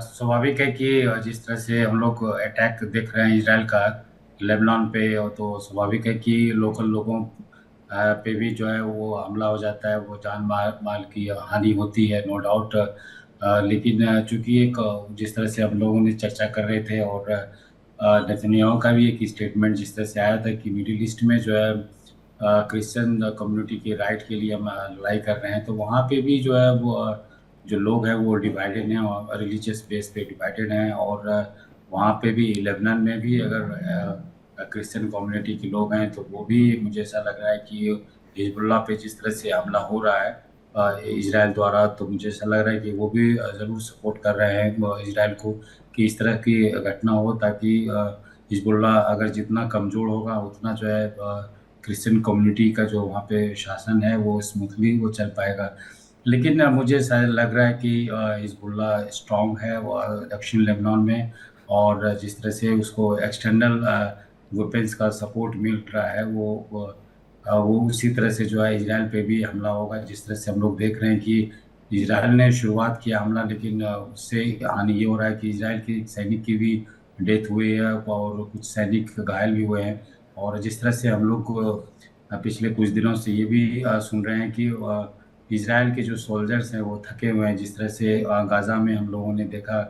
स्वाभाविक है कि जिस तरह से हम लोग अटैक देख रहे हैं इजराइल का लेबनान पे, तो स्वाभाविक है कि लोकल लोगों पे भी जो है वो हमला हो जाता है, वो जान माल की हानि होती है, नो डाउट। लेकिन चूंकि एक जिस तरह से हम लोगों ने चर्चा कर रहे थे और नेतन्याहू का भी एक स्टेटमेंट जिस तरह से आया था कि मिडिल ईस्ट में जो है क्रिश्चियन कम्युनिटी के राइट के लिए हम लड़ाई कर रहे हैं, तो वहाँ पे भी जो है वो जो लोग हैं वो डिवाइडेड हैं और रिलीजियस बेस पे डिवाइडेड हैं। और वहाँ पे भी लेबनान में भी अगर क्रिश्चियन कम्युनिटी के लोग हैं तो वो भी, मुझे ऐसा लग रहा है कि हिजबुल्लाह पे जिस तरह से हमला हो रहा है इजराइल द्वारा, तो मुझे ऐसा लग रहा है कि वो भी ज़रूर सपोर्ट कर रहे हैं इजराइल को कि इस तरह की घटना हो, ताकि हिजबुल्लाह अगर जितना कमज़ोर होगा उतना जो है क्रिश्चियन कम्युनिटी का जो वहाँ पे शासन है वो स्मूथली वो चल पाएगा। लेकिन मुझे शायद लग रहा है कि हिजबुल्लाह स्ट्रॉन्ग है वो दक्षिण लेबनान में, और जिस तरह से उसको एक्सटर्नल वेपन्स का सपोर्ट मिल रहा है वो उसी तरह से जो है इजराइल पे भी हमला होगा। जिस तरह से हम लोग देख रहे हैं कि इजराइल ने शुरुआत किया हमला, लेकिन उससे हानि ये हो रहा है कि इजराइल के सैनिक की भी डेथ हुई है और कुछ सैनिक घायल भी हुए हैं। और जिस तरह से हम लोग पिछले कुछ दिनों से ये भी सुन रहे हैं कि इजराइल के जो सोल्जर्स हैं वो थके हुए हैं। जिस तरह से गाज़ा में हम लोगों ने देखा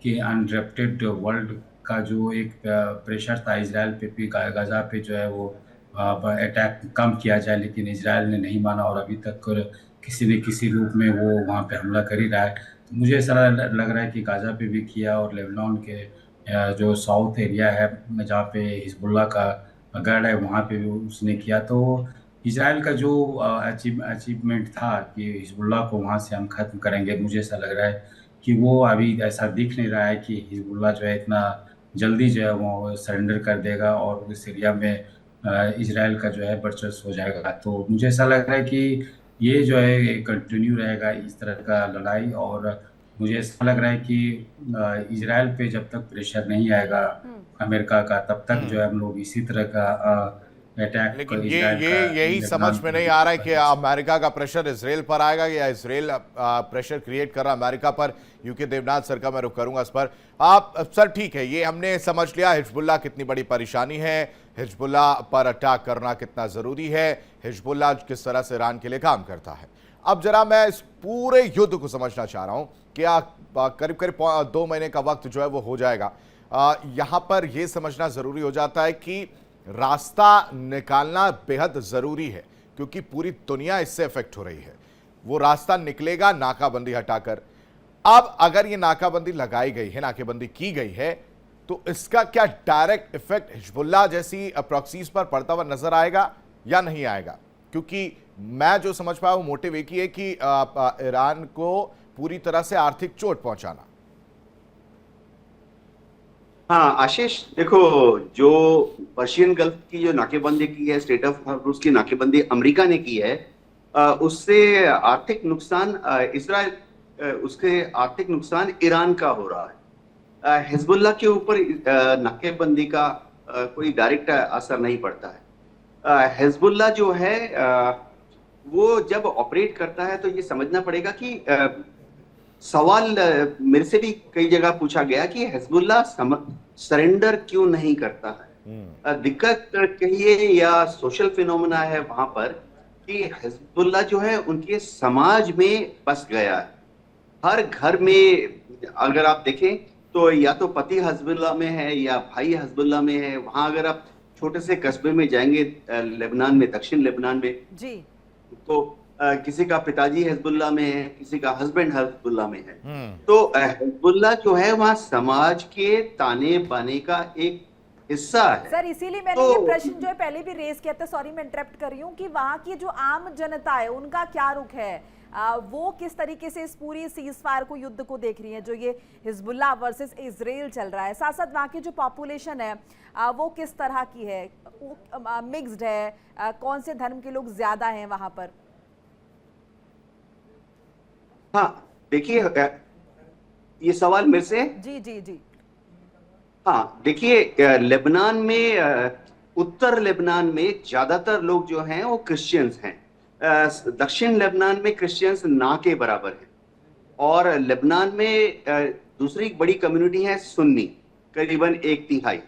कि अनडिरप्टेड वर्ल्ड का जो एक प्रेशर था इजराइल पे भी, गाज़ा पे जो है वो अटैक कम किया जाए, लेकिन इजराइल ने नहीं माना और अभी तक किसी न किसी रूप में वो वहाँ पे हमला कर ही रहा है। तो मुझे ऐसा लग रहा है कि गाज़ा पे भी किया और लेबनान के जो साउथ एरिया है जहाँ पे हिजबुल्लाह का गढ़ है वहाँ पे भी उसने किया। तो इजराइल का जो अचीवमेंट था कि हिजबुल्लाह को वहाँ से हम ख़त्म करेंगे, मुझे ऐसा लग रहा है कि वो अभी ऐसा दिख नहीं रहा है कि हिजबुल्लाह जो है इतना जल्दी जो है वो सरेंडर कर देगा और उस एरिया में इजराइल का जो है वर्चस्व हो जाएगा। तो मुझे ऐसा लग रहा है कि ये जो है कंटिन्यू रहेगा इस तरह का लड़ाई, और मुझे ऐसा लग रहा है कि इजराइल पे जब तक प्रेशर नहीं आएगा अमेरिका का, तब तक जो है हम लोग इसी तरह का अटैक। लेकिन यही समझ में नहीं आ रहा है कि अमेरिका का प्रेशर इजराइल पर आएगा या इजराइल प्रेशर क्रिएट कर रहा है अमेरिका पर। यूके देवनाथ सर का मैं रुख करूंगा इस पर। आप सर ठीक है, ये हमने समझ लिया हिजबुल्लाह कितनी बड़ी परेशानी है, हिजबुल्लाह पर अटैक करना कितना जरूरी है, हिजबुल्लाह किस तरह से ईरान के लिए काम करता है। अब जरा मैं इस पूरे युद्ध को समझना चाह रहा हूं कि करीब करीब 2 महीने का वक्त जो है वो हो जाएगा। यहां पर यह समझना जरूरी हो जाता है कि रास्ता निकालना बेहद जरूरी है, क्योंकि पूरी दुनिया इससे इफेक्ट हो रही है। वो रास्ता निकलेगा नाकाबंदी हटाकर। अब अगर ये नाकाबंदी लगाई गई है, नाकेबंदी की गई है, तो इसका क्या डायरेक्ट इफेक्ट हिजबुल्लाह जैसी प्रॉक्सीज पर पड़ता हुआ नजर आएगा या नहीं आएगा? क्योंकि मैं जो समझ पाया वो मोटिव एक ही है कि ईरान को पूरी तरह से आर्थिक चोट पहुंचाना। हाँ आशीष, देखो जो पर्शियन गल्फ की जो नाकेबंदी की है, स्टेट ऑफ हॉर्मुज़ की नाकेबंदी अमेरिका ने की है, उससे आर्थिक नुकसान इसराइल, उसके आर्थिक नुकसान ईरान का हो रहा है। हिजबुल्लाह के ऊपर नाकेबंदी का कोई डायरेक्ट असर नहीं पड़ता है। हिजबुल्लाह जो है वो जब ऑपरेट करता है तो ये समझना पड़ेगा कि सवाल मेरे से भी कई जगह पूछा गया कि हिजबुल्लाह सरेंडर क्यों नहीं करता है। दिक्कत कहिए या सोशल फिनोमेना है वहां पर कि हिजबुल्लाह जो है उनके समाज में बस गया है। हर घर में अगर आप देखें तो या तो पति हिजबुल्लाह में है या भाई हिजबुल्लाह में है। वहां अगर आप छोटे से कस्बे में जाएंगे लेबनान में, दक्षिण लेबनान में, जी तो किसी का पिताजी हिजबुल्लाह में है, किसी का हस्बैंड हिजबुल्लाह में है। तो हिजबुल्लाह जो है वहाँ समाज के ताने बाने का एक हिस्सा है। सर, इसीलिए मैंने तो ये प्रश्न जो है पहले भी रेज किया था, सॉरी मैं इंटरप्ट कर रही हूँ, कि वहाँ की जो आम जनता है उनका क्या रुख है, वो किस तरीके से इस पूरी सीज फायर को, युद्ध को देख रही है जो ये हिजबुल्लाह वर्सेस इजराइल चल रहा है। साथ साथ वहाँ की जो पॉपुलेशन है वो किस तरह की है, वो मिक्स्ड है, कौन से धर्म के लोग ज्यादा हैं वहाँ पर? हाँ देखिए, ये सवाल मेरे से। जी जी जी। हाँ देखिए, लेबनान में, उत्तर लेबनान में ज्यादातर लोग जो हैं वो क्रिश्चियंस हैं। दक्षिण लेबनान में क्रिश्चियंस ना के बराबर हैं। और लेबनान में दूसरी बड़ी कम्युनिटी है सुन्नी, करीबन 1/3।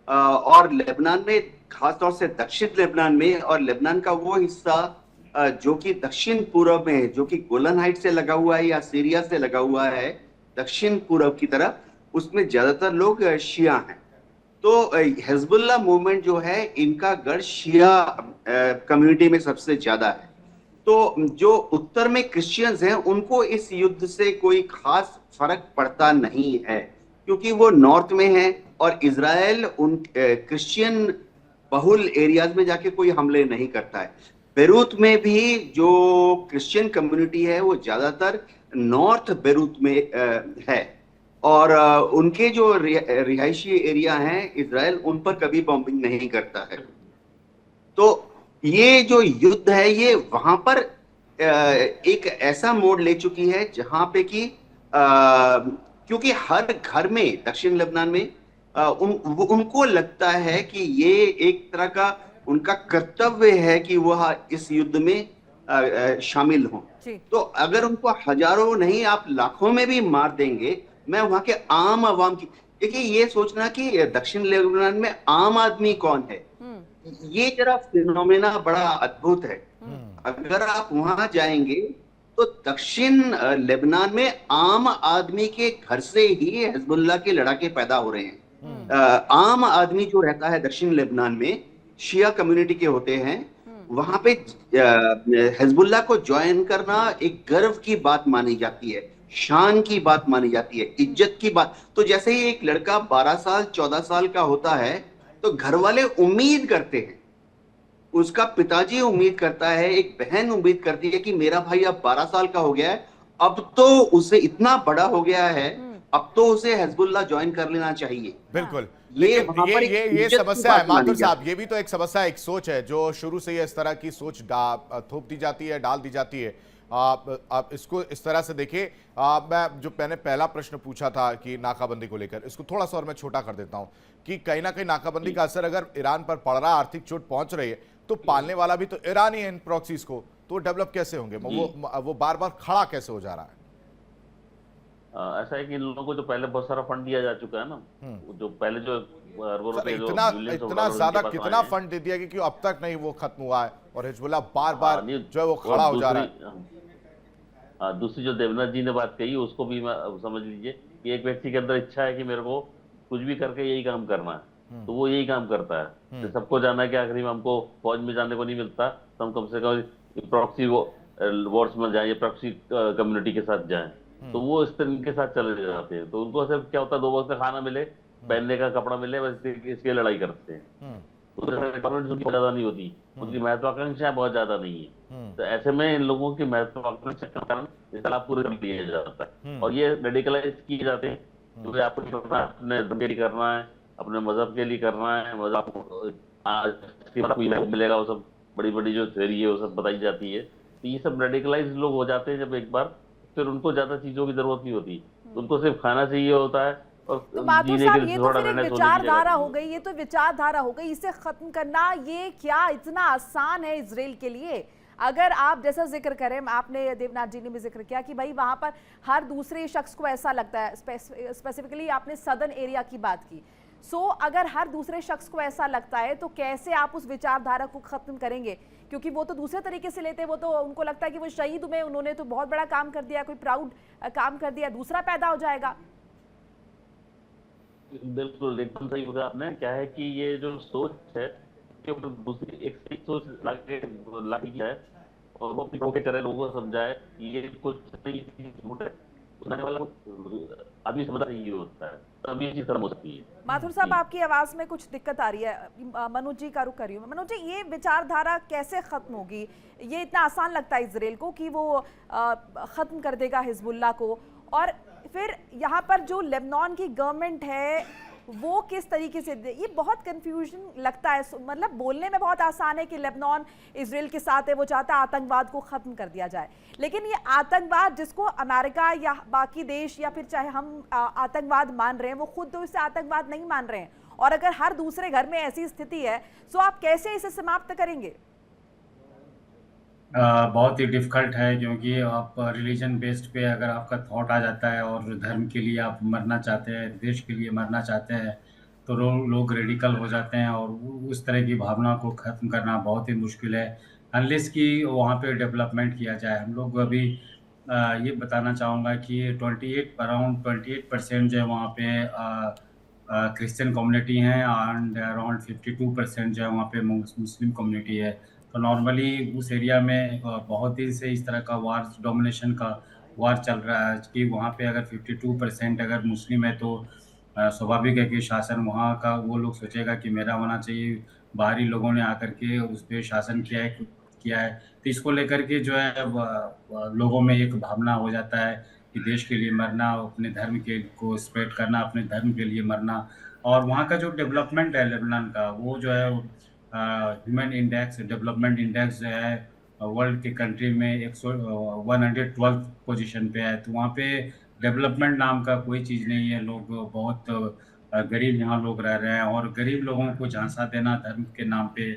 और लेबनान में खासतौर से दक्षिण लेबनान में, और लेबनान का वो हिस्सा जो कि दक्षिण पूर्व में है, जो कि गोलन हाइट से लगा हुआ है या सीरिया से लगा हुआ है दक्षिण पूर्व की तरफ, उसमें ज्यादातर लोग शिया हैं। तो हिजबुल्लाह मूवमेंट जो है इनका गढ़ शिया कम्युनिटी में सबसे ज्यादा है। तो जो उत्तर में क्रिश्चियंस हैं उनको इस युद्ध से कोई खास फर्क पड़ता नहीं है, क्योंकि वो नॉर्थ में है और इजराइल उन क्रिश्चियन बहुल एरियाज में जाके कोई हमले नहीं करता है। बेरूत में भी जो क्रिश्चियन कम्युनिटी है वो ज्यादातर नॉर्थ बेरूत में है, और उनके जो रिहायशी एरिया हैं इजराइल उन पर कभी बॉम्बिंग नहीं करता है। तो ये जो युद्ध है ये वहां पर एक ऐसा मोड़ ले चुकी है जहां पे कि क्योंकि हर घर में दक्षिण लेबनान में उनको लगता है कि ये एक तरह का उनका कर्तव्य है कि वह इस युद्ध में शामिल हों। तो अगर उनको हजारों नहीं आप लाखों में भी मार देंगे, मैं वहां के आम आवाम की, देखिए ये सोचना कि दक्षिण लेबनान में आम आदमी कौन है, ये जरा फिनोमेना बड़ा अद्भुत है। अगर आप वहां जाएंगे तो दक्षिण लेबनान में आम आदमी के घर से ही हिजबुल्लाह के लड़ाके पैदा हो रहे हैं। आम आदमी जो रहता है दक्षिण लेबनान में, शिया कम्युनिटी के होते हैं, वहां पे हिजबुल्लाह को ज्वाइन करना एक गर्व की बात मानी जाती है, शान की बात मानी जाती है, इज्जत की बात। तो जैसे ही एक लड़का 12 साल 14 साल का होता है तो घर वाले उम्मीद करते हैं, उसका पिताजी उम्मीद करता है, एक बहन उम्मीद करती है कि मेरा भाई अब 12 साल का हो गया है, अब तो उसे इतना बड़ा हो गया है, अब तो उसे हिजबुल्लाह ज्वाइन कर लेना चाहिए। बिल्कुल, ये समस्या है माथुर साहब, ये भी तो एक समस्या, एक सोच है जो शुरू से ही इस तरह की सोच थोप दी जाती है, डाल दी जाती है। आप इसको इस तरह से देखिए। मैं जो मैंने पहला प्रश्न पूछा था कि नाकाबंदी को लेकर, इसको थोड़ा सा और मैं छोटा कर देता हूं कि कहीं ना कहीं नाकाबंदी का असर अगर ईरान पर पड़ रहा है, आर्थिक चोट पहुंच रही है, तो पालने वाला भी तो ईरान ही है इन प्रॉक्सीज को, तो डेवलप कैसे होंगे, वो बार बार खड़ा कैसे हो जा रहा है? ऐसा है कि इन लोगों को जो पहले बहुत सारा फंड दिया जा चुका है ना, जो पहले जो अरबों रुपए जो इतना ज्यादा कितना फंड दे दिया कि अब तक नहीं वो खत्म हुआ है और हिजबुल्लाह बार बार जो है वो खड़ा हो जा रहा है। दूसरी जो देवनाथ जी ने बात कही उसको भी समझ लीजिए कि एक व्यक्ति के अंदर इच्छा है कि मेरे को कुछ भी करके यही काम करना है, तो वो यही काम करता है। तो सबको जाना है कि आखिरी में हमको फौज में जाने को नहीं मिलता, तो हम कम से कम प्रॉक्सी वॉर्स में जाए, प्रॉक्सी कम्युनिटी के साथ जाएं, तो वो इस तरह के साथ चले जाते हैं। तो उनको सिर्फ क्या होता है, 2 वक्त का खाना मिले, पहनने का कपड़ा मिले, बस इसके लड़ाई करते हैं। तो उनकी ज्यादा नहीं होती, उनकी महत्वाकांक्षा बहुत ज्यादा नहीं है। तो ऐसे में इन लोगों की महत्वाकांक्षा के कारण तालाब पूरे कर लिया जाता है और ये रेडिकलाइज किए जाते हैं, क्योंकि आपको अपने धर्म के लिए करना है, अपने मजहब के लिए करना है, मजहब मिलेगा, वो सब बड़ी बड़ी जो थ्योरी है वो सब बताई जाती है। तो ये सब रेडिकलाइज लोग हो जाते हैं जब एक बार, फिर उनको ज्यादा चीजों की जरूरत नहीं होती, उनको सिर्फ खाना चाहिए होता है, और तो माथुर जीने साहब, के ये तो थोड़ा फिर एक रहने सोने की जगह विचारधारा हो चाहिए। गई, ये तो विचारधारा हो गई। इसे खत्म करना ये क्या इतना आसान है इजराइल के लिए? अगर आप जैसा जिक्र करें, आपने देवनाथ जी ने भी जिक्र किया कि भाई वहां पर हर दूसरे शख्स को ऐसा लगता है, स्पेसिफिकली आपने सदर्न एरिया की बात की। अगर हर दूसरे शख्स को ऐसा लगता है तो कैसे आप उस विचारधारा को खत्म करेंगे? क्योंकि वो तो दूसरे तरीके से लेते हैं, वो तो उनको लगता है कि वो शहीद हुए, उन्होंने तो बहुत बड़ा काम कर दिया, कोई प्राउड काम कर दिया, दूसरा पैदा हो जाएगा। बिल्कुल एकदम सही बोला आपने। क्या है कि ये जो सोच है कि दूसरी एक सही सोच लागी है और वो अपनी प्रोके करे, लोगों को समझाए ये कुछ नहीं, झूठ है, सुनाने वाला आदमी समझता नहीं होता है, तब ये चीज खत्म हो सकती है। माथुर साहब, आपकी आवाज में कुछ दिक्कत आ रही है। मनोज जी का रुख कर रही हूँ। मनोज जी, ये विचारधारा कैसे खत्म होगी? ये इतना आसान लगता है इजराइल को कि वो खत्म कर देगा हिजबुल्लाह को, और फिर यहाँ पर जो लेबनान की गवर्नमेंट है वो किस तरीके से, ये बहुत कंफ्यूजन लगता है। मतलब बोलने में बहुत आसान है कि लेबनान इजराइल के साथ है, वो चाहता है आतंकवाद को खत्म कर दिया जाए, लेकिन ये आतंकवाद जिसको अमेरिका या बाकी देश या फिर चाहे हम आतंकवाद मान रहे हैं, वो खुद तो इसे आतंकवाद नहीं मान रहे हैं। और अगर हर दूसरे घर में ऐसी स्थिति है तो आप कैसे इसे समाप्त करेंगे? बहुत ही डिफ़िकल्ट है, क्योंकि आप रिलीजन बेस्ड पे अगर आपका थॉट आ जाता है और धर्म के लिए आप मरना चाहते हैं, देश के लिए मरना चाहते हैं, तो लोग रेडिकल हो जाते हैं और उस तरह की भावना को ख़त्म करना बहुत ही मुश्किल है, अनलेस कि वहाँ पे डेवलपमेंट किया जाए। हम लोग अभी ये बताना चाहूँगा कि 28% जो है वहाँ पे क्रिश्चियन कम्युनिटी हैं एंड अराउंड 52% जो है वहाँ पे मुस्लिम कम्युनिटी है। तो नॉर्मली उस एरिया में बहुत दिन से इस तरह का वार, डोमिनेशन का वार चल रहा है कि वहाँ पे अगर 52% अगर मुस्लिम है तो स्वाभाविक है कि शासन वहाँ का वो लोग सोचेगा कि मेरा होना चाहिए। बाहरी लोगों ने आकर के उस पे शासन किया है, तो इसको लेकर के जो है लोगों में एक भावना हो जाता है कि देश के लिए मरना, अपने धर्म के को स्प्रेड करना, अपने धर्म के लिए मरना। और वहाँ का जो डेवलपमेंट है लेबनान का, वो जो है ह्यूमन इंडेक्स, डेवलपमेंट इंडेक्स जो है वर्ल्ड के कंट्री में 112 पोजीशन पे है। तो वहाँ पे डेवलपमेंट नाम का कोई चीज़ नहीं है। लोग बहुत गरीब यहाँ लोग रह रहे हैं और गरीब लोगों को झांसा देना, धर्म के नाम पे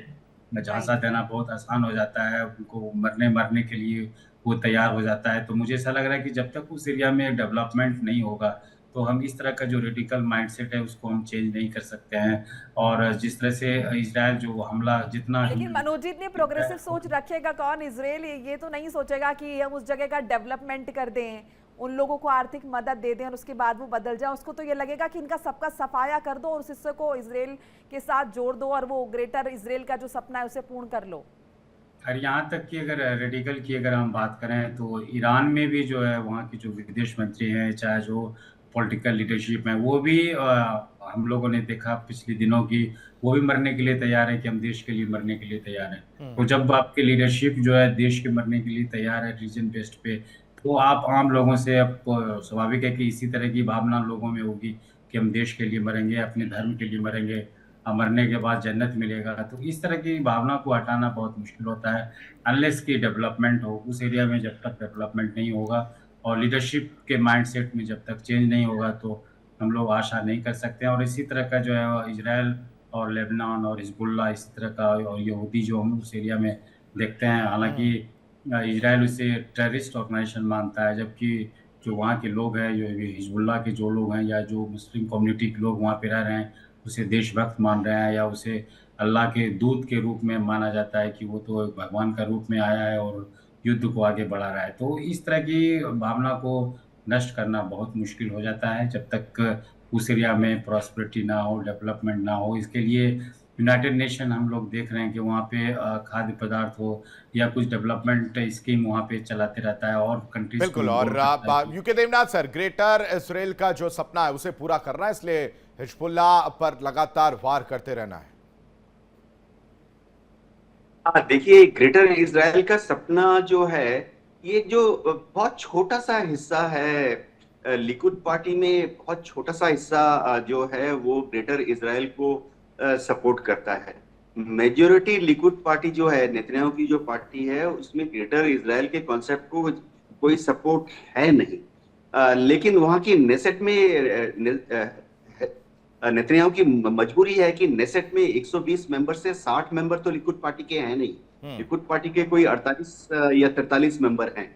झांसा देना बहुत आसान हो जाता है। उनको मरने के लिए वो तैयार हो जाता है। तो मुझे ऐसा लग रहा है कि जब तक उस एरिया में डेवलपमेंट नहीं होगा तो हम इस तरह का जो रेडिकल माइंडसेट है उसको हम चेंज नहीं कर सकते हैं। और जिस तरह से इजराइल जो हमला जितना लेकिन मनोज जी, इतनी प्रोग्रेसिव सोच रखेगा कौन? इजराइल ये तो नहीं सोचेगा कि हम उस जगह का डेवलपमेंट कर दें, उन लोगों को आर्थिक मदद दे दें और उसके बाद वो बदल जाए। उसको तो ये लगेगा कि इनका सबका सफाया कर दो और उस हिस्से को इजराइल के साथ जोड़ दो और वो ग्रेटर इजराइल का जो सपना है उसे पूर्ण कर लो। और यहाँ तक कि अगर रेडिकल की अगर हम बात करें तो ईरान में भी जो है वहाँ की जो विदेश मंत्री हैं, चाहे जो पॉलिटिकल लीडरशिप है, वो भी हम लोगों ने देखा पिछले दिनों की, वो भी मरने के लिए तैयार है कि हम देश के लिए मरने के लिए तैयार हैं। तो जब आपकी लीडरशिप जो है देश के मरने के लिए तैयार है रीजन बेस्ड पे, तो आप आम लोगों से अब स्वाभाविक है कि इसी तरह की भावना लोगों में होगी कि हम देश के लिए मरेंगे, अपने धर्म के लिए मरेंगे, मरने के बाद जन्नत मिलेगा। तो इस तरह की भावना को हटाना बहुत मुश्किल होता है अनलेस की डेवलपमेंट हो उस एरिया में। जब तक डेवलपमेंट नहीं होगा और लीडरशिप के माइंडसेट में जब तक चेंज नहीं होगा तो हम लोग आशा नहीं कर सकते हैं। और इसी तरह का जो है इजराइल और लेबनान और हिजबुल्लाह, इसी तरह का और यहूदी जो हम उस एरिया में देखते हैं, हालांकि इजराइल उसे टेररिस्ट ऑर्गेनाइजेशन मानता है, जबकि जो वहाँ के लोग हैं, जो हिजबुल्लाह के जो लोग हैं या जो मुस्लिम कम्युनिटी के लोग वहाँ पे रह रहे हैं, उसे देशभक्त मान रहे हैं या उसे अल्लाह के दूत के रूप में माना जाता है कि वो तो एक भगवान का रूप में आया है और युद्ध को आगे बढ़ा रहा है। तो इस तरह की भावना को नष्ट करना बहुत मुश्किल हो जाता है जब तक उस एरिया में प्रॉस्पेरिटी ना हो, डेवलपमेंट ना हो। इसके लिए यूनाइटेड नेशन हम लोग देख रहे हैं कि वहाँ पे खाद्य पदार्थ हो या कुछ डेवलपमेंट स्कीम वहाँ पे चलाते रहता है और कंट्रीज बिल्कुल। और UK Devnath sir, greater Israel का जो सपना है उसे पूरा करना है, इसलिए हिजबुल्लाह पर लगातार वार करते रहना है। देखिए, ग्रेटर इजराइल का सपना जो है, ये जो बहुत छोटा सा हिस्सा है लिकुड पार्टी में, बहुत छोटा सा हिस्सा जो है वो ग्रेटर इजराइल को सपोर्ट करता है। मेजॉरिटी लिकुड पार्टी जो है, नेतन्याहू की जो पार्टी है, उसमें ग्रेटर इजराइल के कॉन्सेप्ट को कोई सपोर्ट है नहीं। लेकिन वहां की नेसेट में नेतन्याहू की मजबूरी है कि नेसेट में 120 मेंबर से 60 मेंबर तो लिकुड पार्टी के हैं नहीं। लिकुड पार्टी के कोई 48 या 43 मेंबर हैं।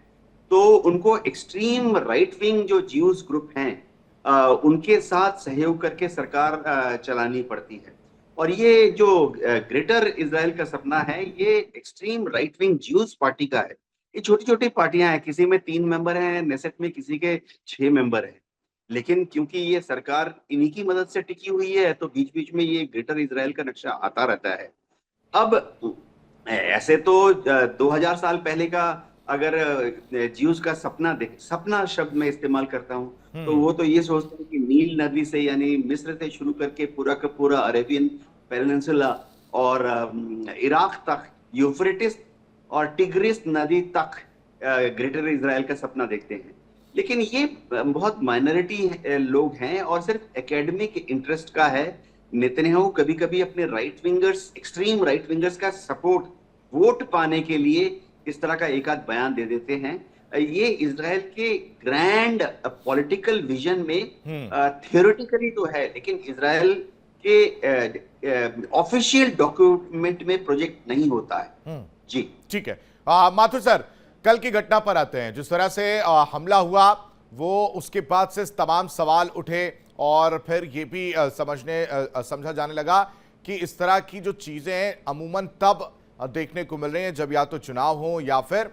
तो उनको एक्सट्रीम राइट विंग जो ज्यूज ग्रुप हैं उनके साथ सहयोग करके सरकार चलानी पड़ती है। और ये जो ग्रेटर इजराइल का सपना है, ये extreme right wing Jews party का है। ये छोटी छोटी पार्टियां हैं, किसी में 3 मेंबर हैं नेसेट में, किसी के 6 मेंबर हैं। लेकिन क्योंकि ये सरकार इन्हीं की मदद से टिकी हुई है, तो बीच बीच में ये ग्रेटर इजराइल का नक्शा आता रहता है। अब ऐसे तो 2000 साल पहले का अगर ज्यूज का सपना शब्द मैं इस्तेमाल करता हूँ, तो वो तो ये सोचते हैं कि नील नदी से यानी मिस्र से शुरू करके पूरा का पूरा अरेबियन पेनिनसुला और इराक तक, यूफ्रेटिस और टिग्रिस नदी तक ग्रेटर इजराइल का सपना देखते हैं। लेकिन ये बहुत माइनॉरिटी लोग हैं और सिर्फ एकेडमिक इंटरेस्ट का है। नेतन्याहू कभी कभी अपने right wingers, extreme right wingers का सपोर्ट वोट पाने के लिए इस तरह का एक आध बयान दे देते हैं। ये इजराइल के ग्रैंड पॉलिटिकल विजन में थियोरेटिकली तो है, लेकिन इजराइल के ऑफिशियल डॉक्यूमेंट में प्रोजेक्ट नहीं होता है। जी ठीक है। माथुर सर, कल की घटना पर आते हैं। जिस तरह से हमला हुआ, वो उसके बाद से तमाम सवाल उठे और फिर ये भी समझा जाने लगा कि इस तरह की जो चीजें हैं अमूमन तब देखने को मिल रही हैं जब या तो चुनाव हो या फिर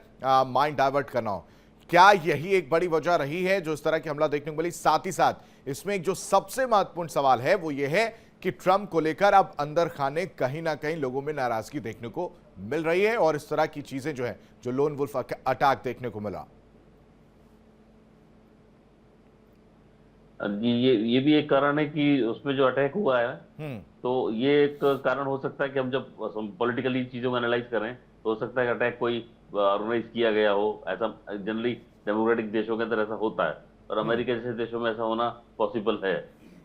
माइंड डाइवर्ट करना हो। क्या यही एक बड़ी वजह रही है जो इस तरह की हमला देखने को मिली? साथ ही साथ इसमें एक जो सबसे महत्वपूर्ण सवाल है वो ये है कि ट्रंप को लेकर अब अंदर खाने कहीं ना कहीं लोगों में नाराजगी देखने को मिल रही है और इस तरह की चीजें जो है, जो लोन वुल्फ अटैक देखने को मिला। जी, ये भी एक कारण है कि उसमें जो अटैक हुआ है, तो ये एक कारण हो सकता है कि हम जब पॉलिटिकली चीजों को एनालाइज करें तो हो सकता है कि अटैक कोई ऑर्गेनाइज किया गया हो। ऐसा जनरली डेमोक्रेटिक देशों के अंदर ऐसा होता है और अमेरिका जैसे देशों में ऐसा होना पॉसिबल है,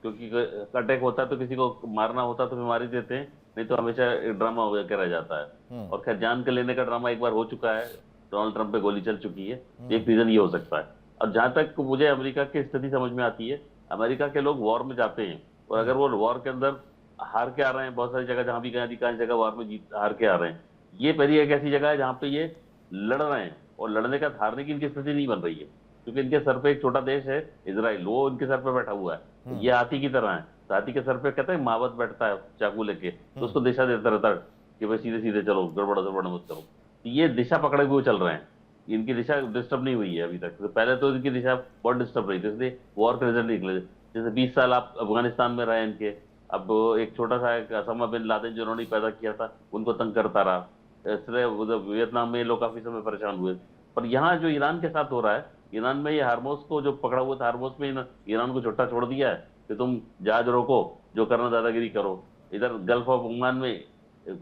क्योंकि अटैक होता है तो किसी को मारना होता है तो बीमारी देते हैं, नहीं तो हमेशा एक ड्रामा हो के रह जाता है। और खैर, जान के लेने का ड्रामा एक बार हो चुका है, डोनाल्ड ट्रंप पे गोली चल चुकी है, एक रीजन ये हो सकता है। और जहां तक मुझे अमेरिका की स्थिति समझ में आती है, अमेरिका के लोग वॉर में जाते हैं और अगर वो वॉर के अंदर हार के आ रहे हैं, बहुत सारी जगह जहां भी गए अधिकांश जगह वॉर में हार के आ रहे हैं, ये पहली एक ऐसी जगह है जहां पे ये लड़ रहे हैं और लड़ने का हारने की इनकी स्थिति नहीं बन रही है, क्योंकि इनके सर पे एक छोटा देश है इजराइल, वो इनके सर पे बैठा हुआ है। ये हाथी की तरह है, हाथी के सर पे कहते हैं मावत बैठता है चाकू लेके, तो उसको दिशा देता रहता है कि भाई सीधे सीधे चलो, गड़बड़ गड़बड़ मत करो। ये दिशा पकड़े हुए चल रहे हैं, इनकी दिशा डिस्टर्ब नहीं हुई है अभी तक। तो पहले तो इनकी दिशा बहुत डिस्टर्ब रही थी, इसलिए वॉर के रिजल्ट निकले। जैसे 20 साल आप अफगानिस्तान में रहे इनके, अब एक छोटा सा एक ओसामा बिन लादेन जो उन्होंने पैदा किया था उनको तंग करता रहा, इसलिए वियतनाम में लोग काफी समय परेशान हुए। पर यहाँ जो ईरान के साथ हो रहा है, ईरान में ये हार्मोस को जो पकड़ा हुआ था, हार्मोस में ईरान को छुट्टा छोड़ दिया है कि तुम जहाज रोको, जो करना दादागिरी करो। इधर गल्फ ऑफ ओमान में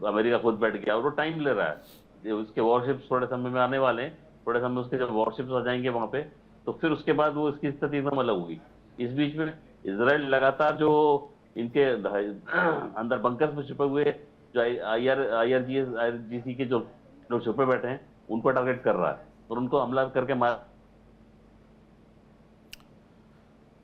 अमेरिका खुद बैठ गया और वो टाइम ले रहा है। उसके वॉरशिप्स थोड़े समय में आने वाले हैं, थोड़े समय उसके जब वॉरशिप्स आ जाएंगे वहां पे, तो फिर उसके बाद वो इसकी स्थिति एकदम अलग होगी। इस बीच में इजराइल लगातार जो इनके अंदर बंकर्स में छुपे हुए जो आईआरजीसी के जो लोग छुपे बैठे हैं उनको टारगेट कर रहा है और उनको हमला करके मार।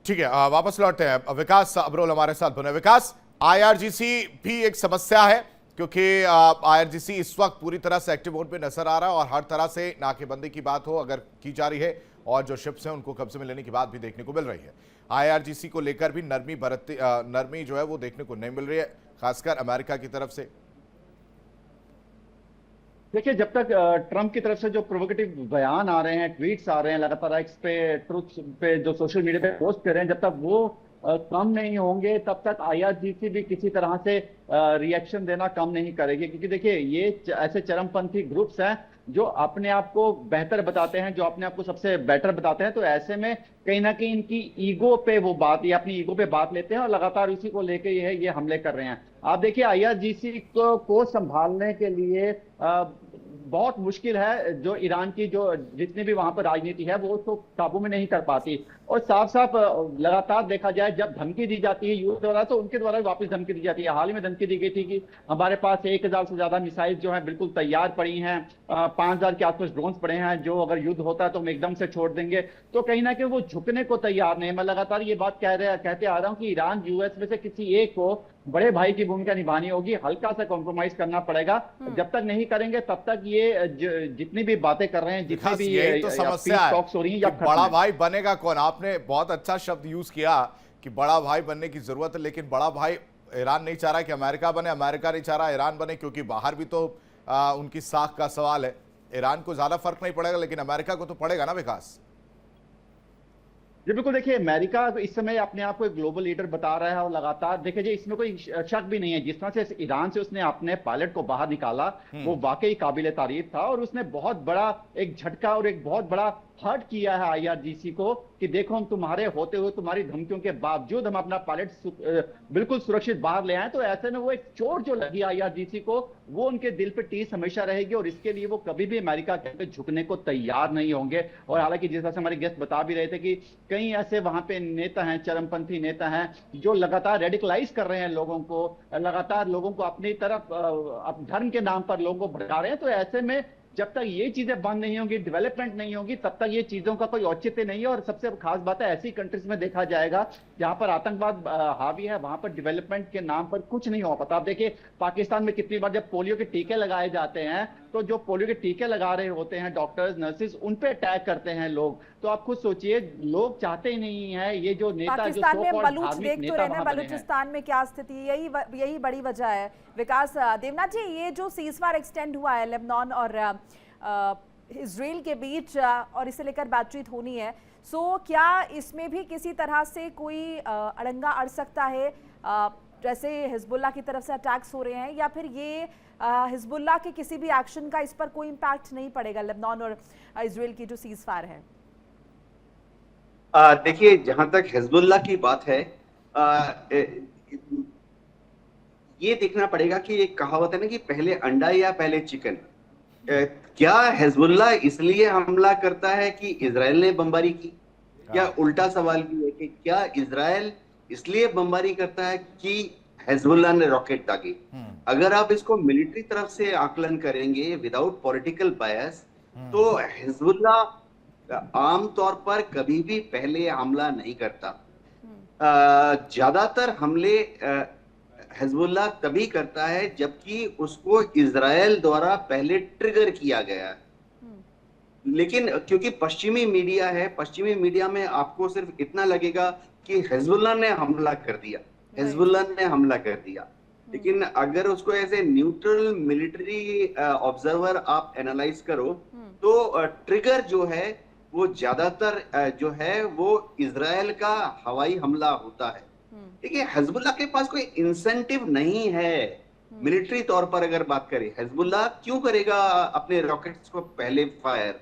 ठीक है, वापस लौटते हैं। विकास अब्रोल हमारे साथ बने। विकास, आईआरजीसी भी एक समस्या है क्योंकि आईआरजीसी इस वक्त पूरी तरह से एक्टिव मोड पे नजर आ रहा है और हर तरह से नाकेबंदी की बात हो अगर की जा रही है और जो शिप्स हैं उनको कब्जे में लेने की बात भी देखने को मिल रही है। आईआरजीसी को लेकर भी नरमी जो है वो देखने को नहीं मिल रही है, खासकर अमेरिका की तरफ से। देखिए, जब तक ट्रंप की तरफ से जो प्रोवोकेटिव बयान आ रहे हैं, ट्वीट्स आ रहे हैं लगातार एक्स पे, ट्रुथ पे, जो सोशल मीडिया पे पोस्ट कर रहे हैं, जब तक वो कम नहीं होंगे तब तक आईआरजीसी भी किसी तरह से रिएक्शन देना कम नहीं करेगी। क्योंकि देखिए, ये ऐसे चरमपंथी ग्रुप्स हैं जो अपने आप को बेहतर बताते हैं, जो अपने आप को सबसे बेटर बताते हैं। तो ऐसे में कहीं ना कहीं इनकी ईगो पे वो बात, या अपनी ईगो पे बात लेते हैं और लगातार इसी को लेके ये हमले कर रहे हैं। आप देखिए, आईआरजीसी को संभालने के लिए बहुत मुश्किल है, जो ईरान की जो जितनी भी वहां पर राजनीति है वो उसको काबू में नहीं कर पाती। और साफ साफ लगातार देखा जाए, जब धमकी दी जाती है युद्ध द्वारा तो उनके द्वारा वापस धमकी दी जाती है। हाल ही में धमकी दी गई थी कि हमारे पास 1000 से ज्यादा मिसाइल जो है बिल्कुल तैयार पड़ी हैं, 5000 के आसपास ड्रोन पड़े हैं, जो अगर युद्ध होता है तो हम एकदम से छोड़ देंगे। तो कहीं ना कहीं वो झुकने को तैयार नहीं। मैं लगातार ये बात कहते आ रहा हूँ कि ईरान यूएस में से किसी एक को बड़े भाई की भूमिका निभानी होगी, हल्का सा कॉम्प्रोमाइज करना पड़ेगा। जब तक नहीं करेंगे तब तक ये जितनी भी बातें कर रहे हैं, जितनी भी यही तो समस्या है टॉक्स हो रही हैं, कि बड़ा भाई बनेगा कौन। आपने बहुत अच्छा शब्द यूज किया कि बड़ा भाई बनने की जरूरत है, लेकिन बड़ा भाई ईरान नहीं चाह रहा कि अमेरिका बने, अमेरिका नहीं चाह रहा ईरान बने, क्योंकि बाहर भी तो उनकी साख का सवाल है। ईरान को ज्यादा फर्क नहीं पड़ेगा, लेकिन अमेरिका को तो पड़ेगा ना विकास। जी बिल्कुल, देखिए अमेरिका इस समय अपने आप को एक ग्लोबल लीडर बता रहा है और लगातार देखिए जी, इसमें कोई शक भी नहीं है, जिस तरह से ईरान से उसने अपने पायलट को बाहर निकाला वो वाकई काबिले तारीफ था। और उसने बहुत बड़ा एक झटका और एक बहुत बड़ा हर्ट किया है आईआरजीसी को कि देखो हम तुम्हारे होते हुए, तुम्हारी धमकियों के बावजूद हम अपना पायलट बिल्कुल सुरक्षित बाहर ले आए। तो ऐसे में वो एक चोट जो लगी आईआरजीसी को, वो उनके दिल पे टीस हमेशा रहेगी और इसके लिए वो कभी भी अमेरिका के झुकने को तैयार नहीं होंगे। और हालांकि जिस तरह से हमारे गेस्ट बता भी रहे थे कि कई ऐसे वहां पे नेता हैं, चरमपंथी नेता हैं, जो लगातार रेडिकलाइज कर रहे हैं लोगों को, लगातार लोगों को अपनी तरफ धर्म के नाम पर लोगों को भड़का रहे हैं। तो ऐसे में जब तक ये चीजें बंद नहीं होंगी, डेवलपमेंट नहीं होगी, तब तक ये चीजों का कोई औचित्य नहीं है। और सबसे खास बात है, ऐसी कंट्रीज में देखा जाएगा जहां पर आतंकवाद हावी है, वहां पर डेवलपमेंट के नाम पर कुछ नहीं हो पाता। आप देखिए पाकिस्तान में कितनी बार जब पोलियो के टीके लगाए जाते हैं, तो जो पोलियो के टीके लगा रहे होते हैं डॉक्टर्स नर्सेज, उन पे अटैक करते हैं लोग। तो आप खुद सोचिए, लोग चाहते ही नहीं है ये जो नेता, जो पाकिस्तान में सो-कॉल्ड बलूच धार्मिक देख तो नेता रहे हैं, वहां बने हैं। बलूचिस्तान में क्या स्थिति है, यही बड़ी वजह है। विकास, देवनाथ जी, ये जो सीजफायर एक्सटेंड हुआ है लेबनान और इजराइल के बीच और इसे लेकर बातचीत होनी है, सो क्या इसमें भी किसी तरह से कोई अड़ंगा अड़ सकता है, जैसे हिजबुल्लाह की तरफ से अटैक्स हो रहे हैं, या फिर ये हिजबुल्लाह के किसी भी एक्शन का इस पर कोई इम्पैक्ट नहीं पड़ेगा लेबनान और इजराइल की जो सीजफायर है? देखिए, जहां तक हिजबुल्लाह की बात है, ये देखना पड़ेगा कि एक कहावत है ना कि पहले अंडा या पहले चिकन। क्या हिजबुल्लाह इसलिए हमला करता है कि इजराइल ने बमबारी की? क्या उल्टा सवाल भी है कि क्या इजराइल इसलिए बमबारी करता है कि हिजबुल्लाह ने रॉकेट दागे? अगर आप इसको मिलिट्री तरफ से आकलन करेंगे विदाउट पॉलिटिकल बायस, तो हिजबुल्लाह आमतौर पर कभी भी पहले हमला नहीं करता। ज्यादातर हमले हिजबुल्लाह तभी करता है जबकि उसको इजराइल द्वारा पहले ट्रिगर किया गया है। लेकिन क्योंकि पश्चिमी मीडिया है, पश्चिमी मीडिया में आपको सिर्फ इतना लगेगा कि हिजबुल्लाह ने हमला कर दिया, हिजबुल्लाह ने हमला कर दिया। लेकिन अगर उसको as a neutral military observer आप एनालाइज करो, तो ट्रिगर जो है वो ज्यादातर जो है वो इजराइल का हवाई हमला होता है। देखिए, हिजबुल्लाह के पास कोई इंसेंटिव नहीं है मिलिट्री तौर पर। अगर बात करें, हिजबुल्लाह क्यों करेगा अपने रॉकेट्स को पहले फायर?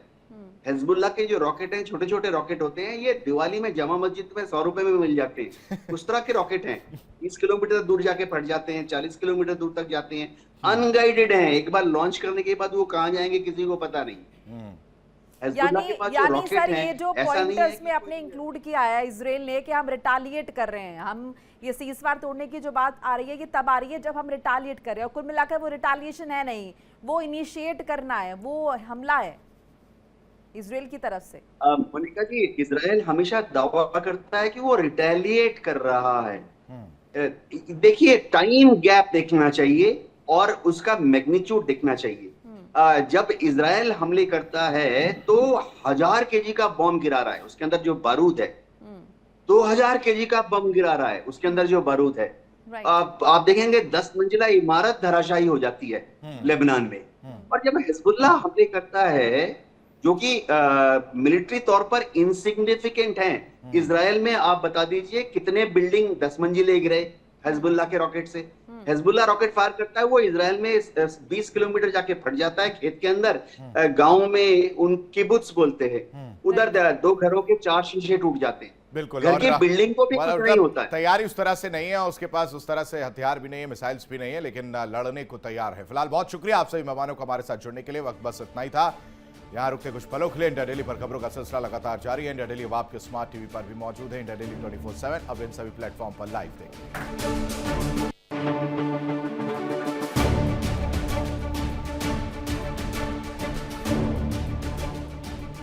हिजबुल्लाह के जो रॉकेट हैं, छोटे छोटे रॉकेट होते हैं, ये दिवाली में जामा मस्जिद में 100 रुपए में मिल जाते हैं। उस तरह के रॉकेट हैं, 20 किलोमीटर दूर जाके फट जाते हैं, 40 किलोमीटर दूर तक जाते हैं, अनगाइडेड हैं। एक बार लॉन्च करने के बाद वो कहाँ जाएंगे किसी को पता नहीं। यानी सर, ये जो पॉइंटर्स में आपने इंक्लूड किया है इजराइल ने कि हम रिटालिएट कर रहे हैं, हम ये सीजफायर तोड़ने की जो बात आ रही है ये तब आ रही है जब हम रिटालिएट कर रहे हैं, और कुल मिलाकर वो रिटालिएशन है नहीं, वो इनिशिएट करना है, वो हमला है इजराइल की तरफ से। मोनिका जी, इजराइल हमेशा दावा करता है कि वो रिटेलिएट कर रहा है। देखिए, टाइम गैप देखना चाहिए और उसका मैग्नीट्यूड देखना चाहिए। जब इजराइल हमले करता है तो 1000 केजी का बम गिरा रहा है, उसके अंदर जो बारूद है, 2000 केजी का बम गिरा रहा है, उसके अंदर जो बारूद है। आप देखेंगे 10 मंजिला इमारत धराशायी हो जाती है लेबनान में। और जब हिजबुल्लाह हमले करता है, जो कि मिलिट्री तौर पर इनसिग्निफिकेंट हैं, इजराइल में आप बता दीजिए कितने बिल्डिंग 10 मंजिले गिरे हिजबुल्लाह के रॉकेट से। हिजबुल्लाह रॉकेट फायर करता है, वो इजराइल में 20 किलोमीटर जाके फट जाता है खेत के अंदर, गांव में उन किबुत्स बोलते हैं, उधर 2 घरों के 4 शीशे टूट जाते हैं। बिल्कुल। घर की और बिल्डिंग को भी और कुछ नहीं होता है। तैयारी उस तरह से नहीं है, उसके पास उस तरह से हथियार भी नहीं है, मिसाइल्स भी नहीं है, लेकिन लड़ने को तैयार है। फिलहाल बहुत शुक्रिया आप सभी मेहमानों को हमारे साथ जुड़ने के लिए। वक्त बस इतना ही था। यहाँ रुकते कुछ पलों के लिए। इंडिया डेली पर खबरों का सिलसिला लगातार जारी है। इंडिया डेली अब आपके स्मार्ट टीवी पर भी मौजूद है। इंडिया डेली 24/7 अब इन सभी प्लेटफॉर्म पर लाइव देखें।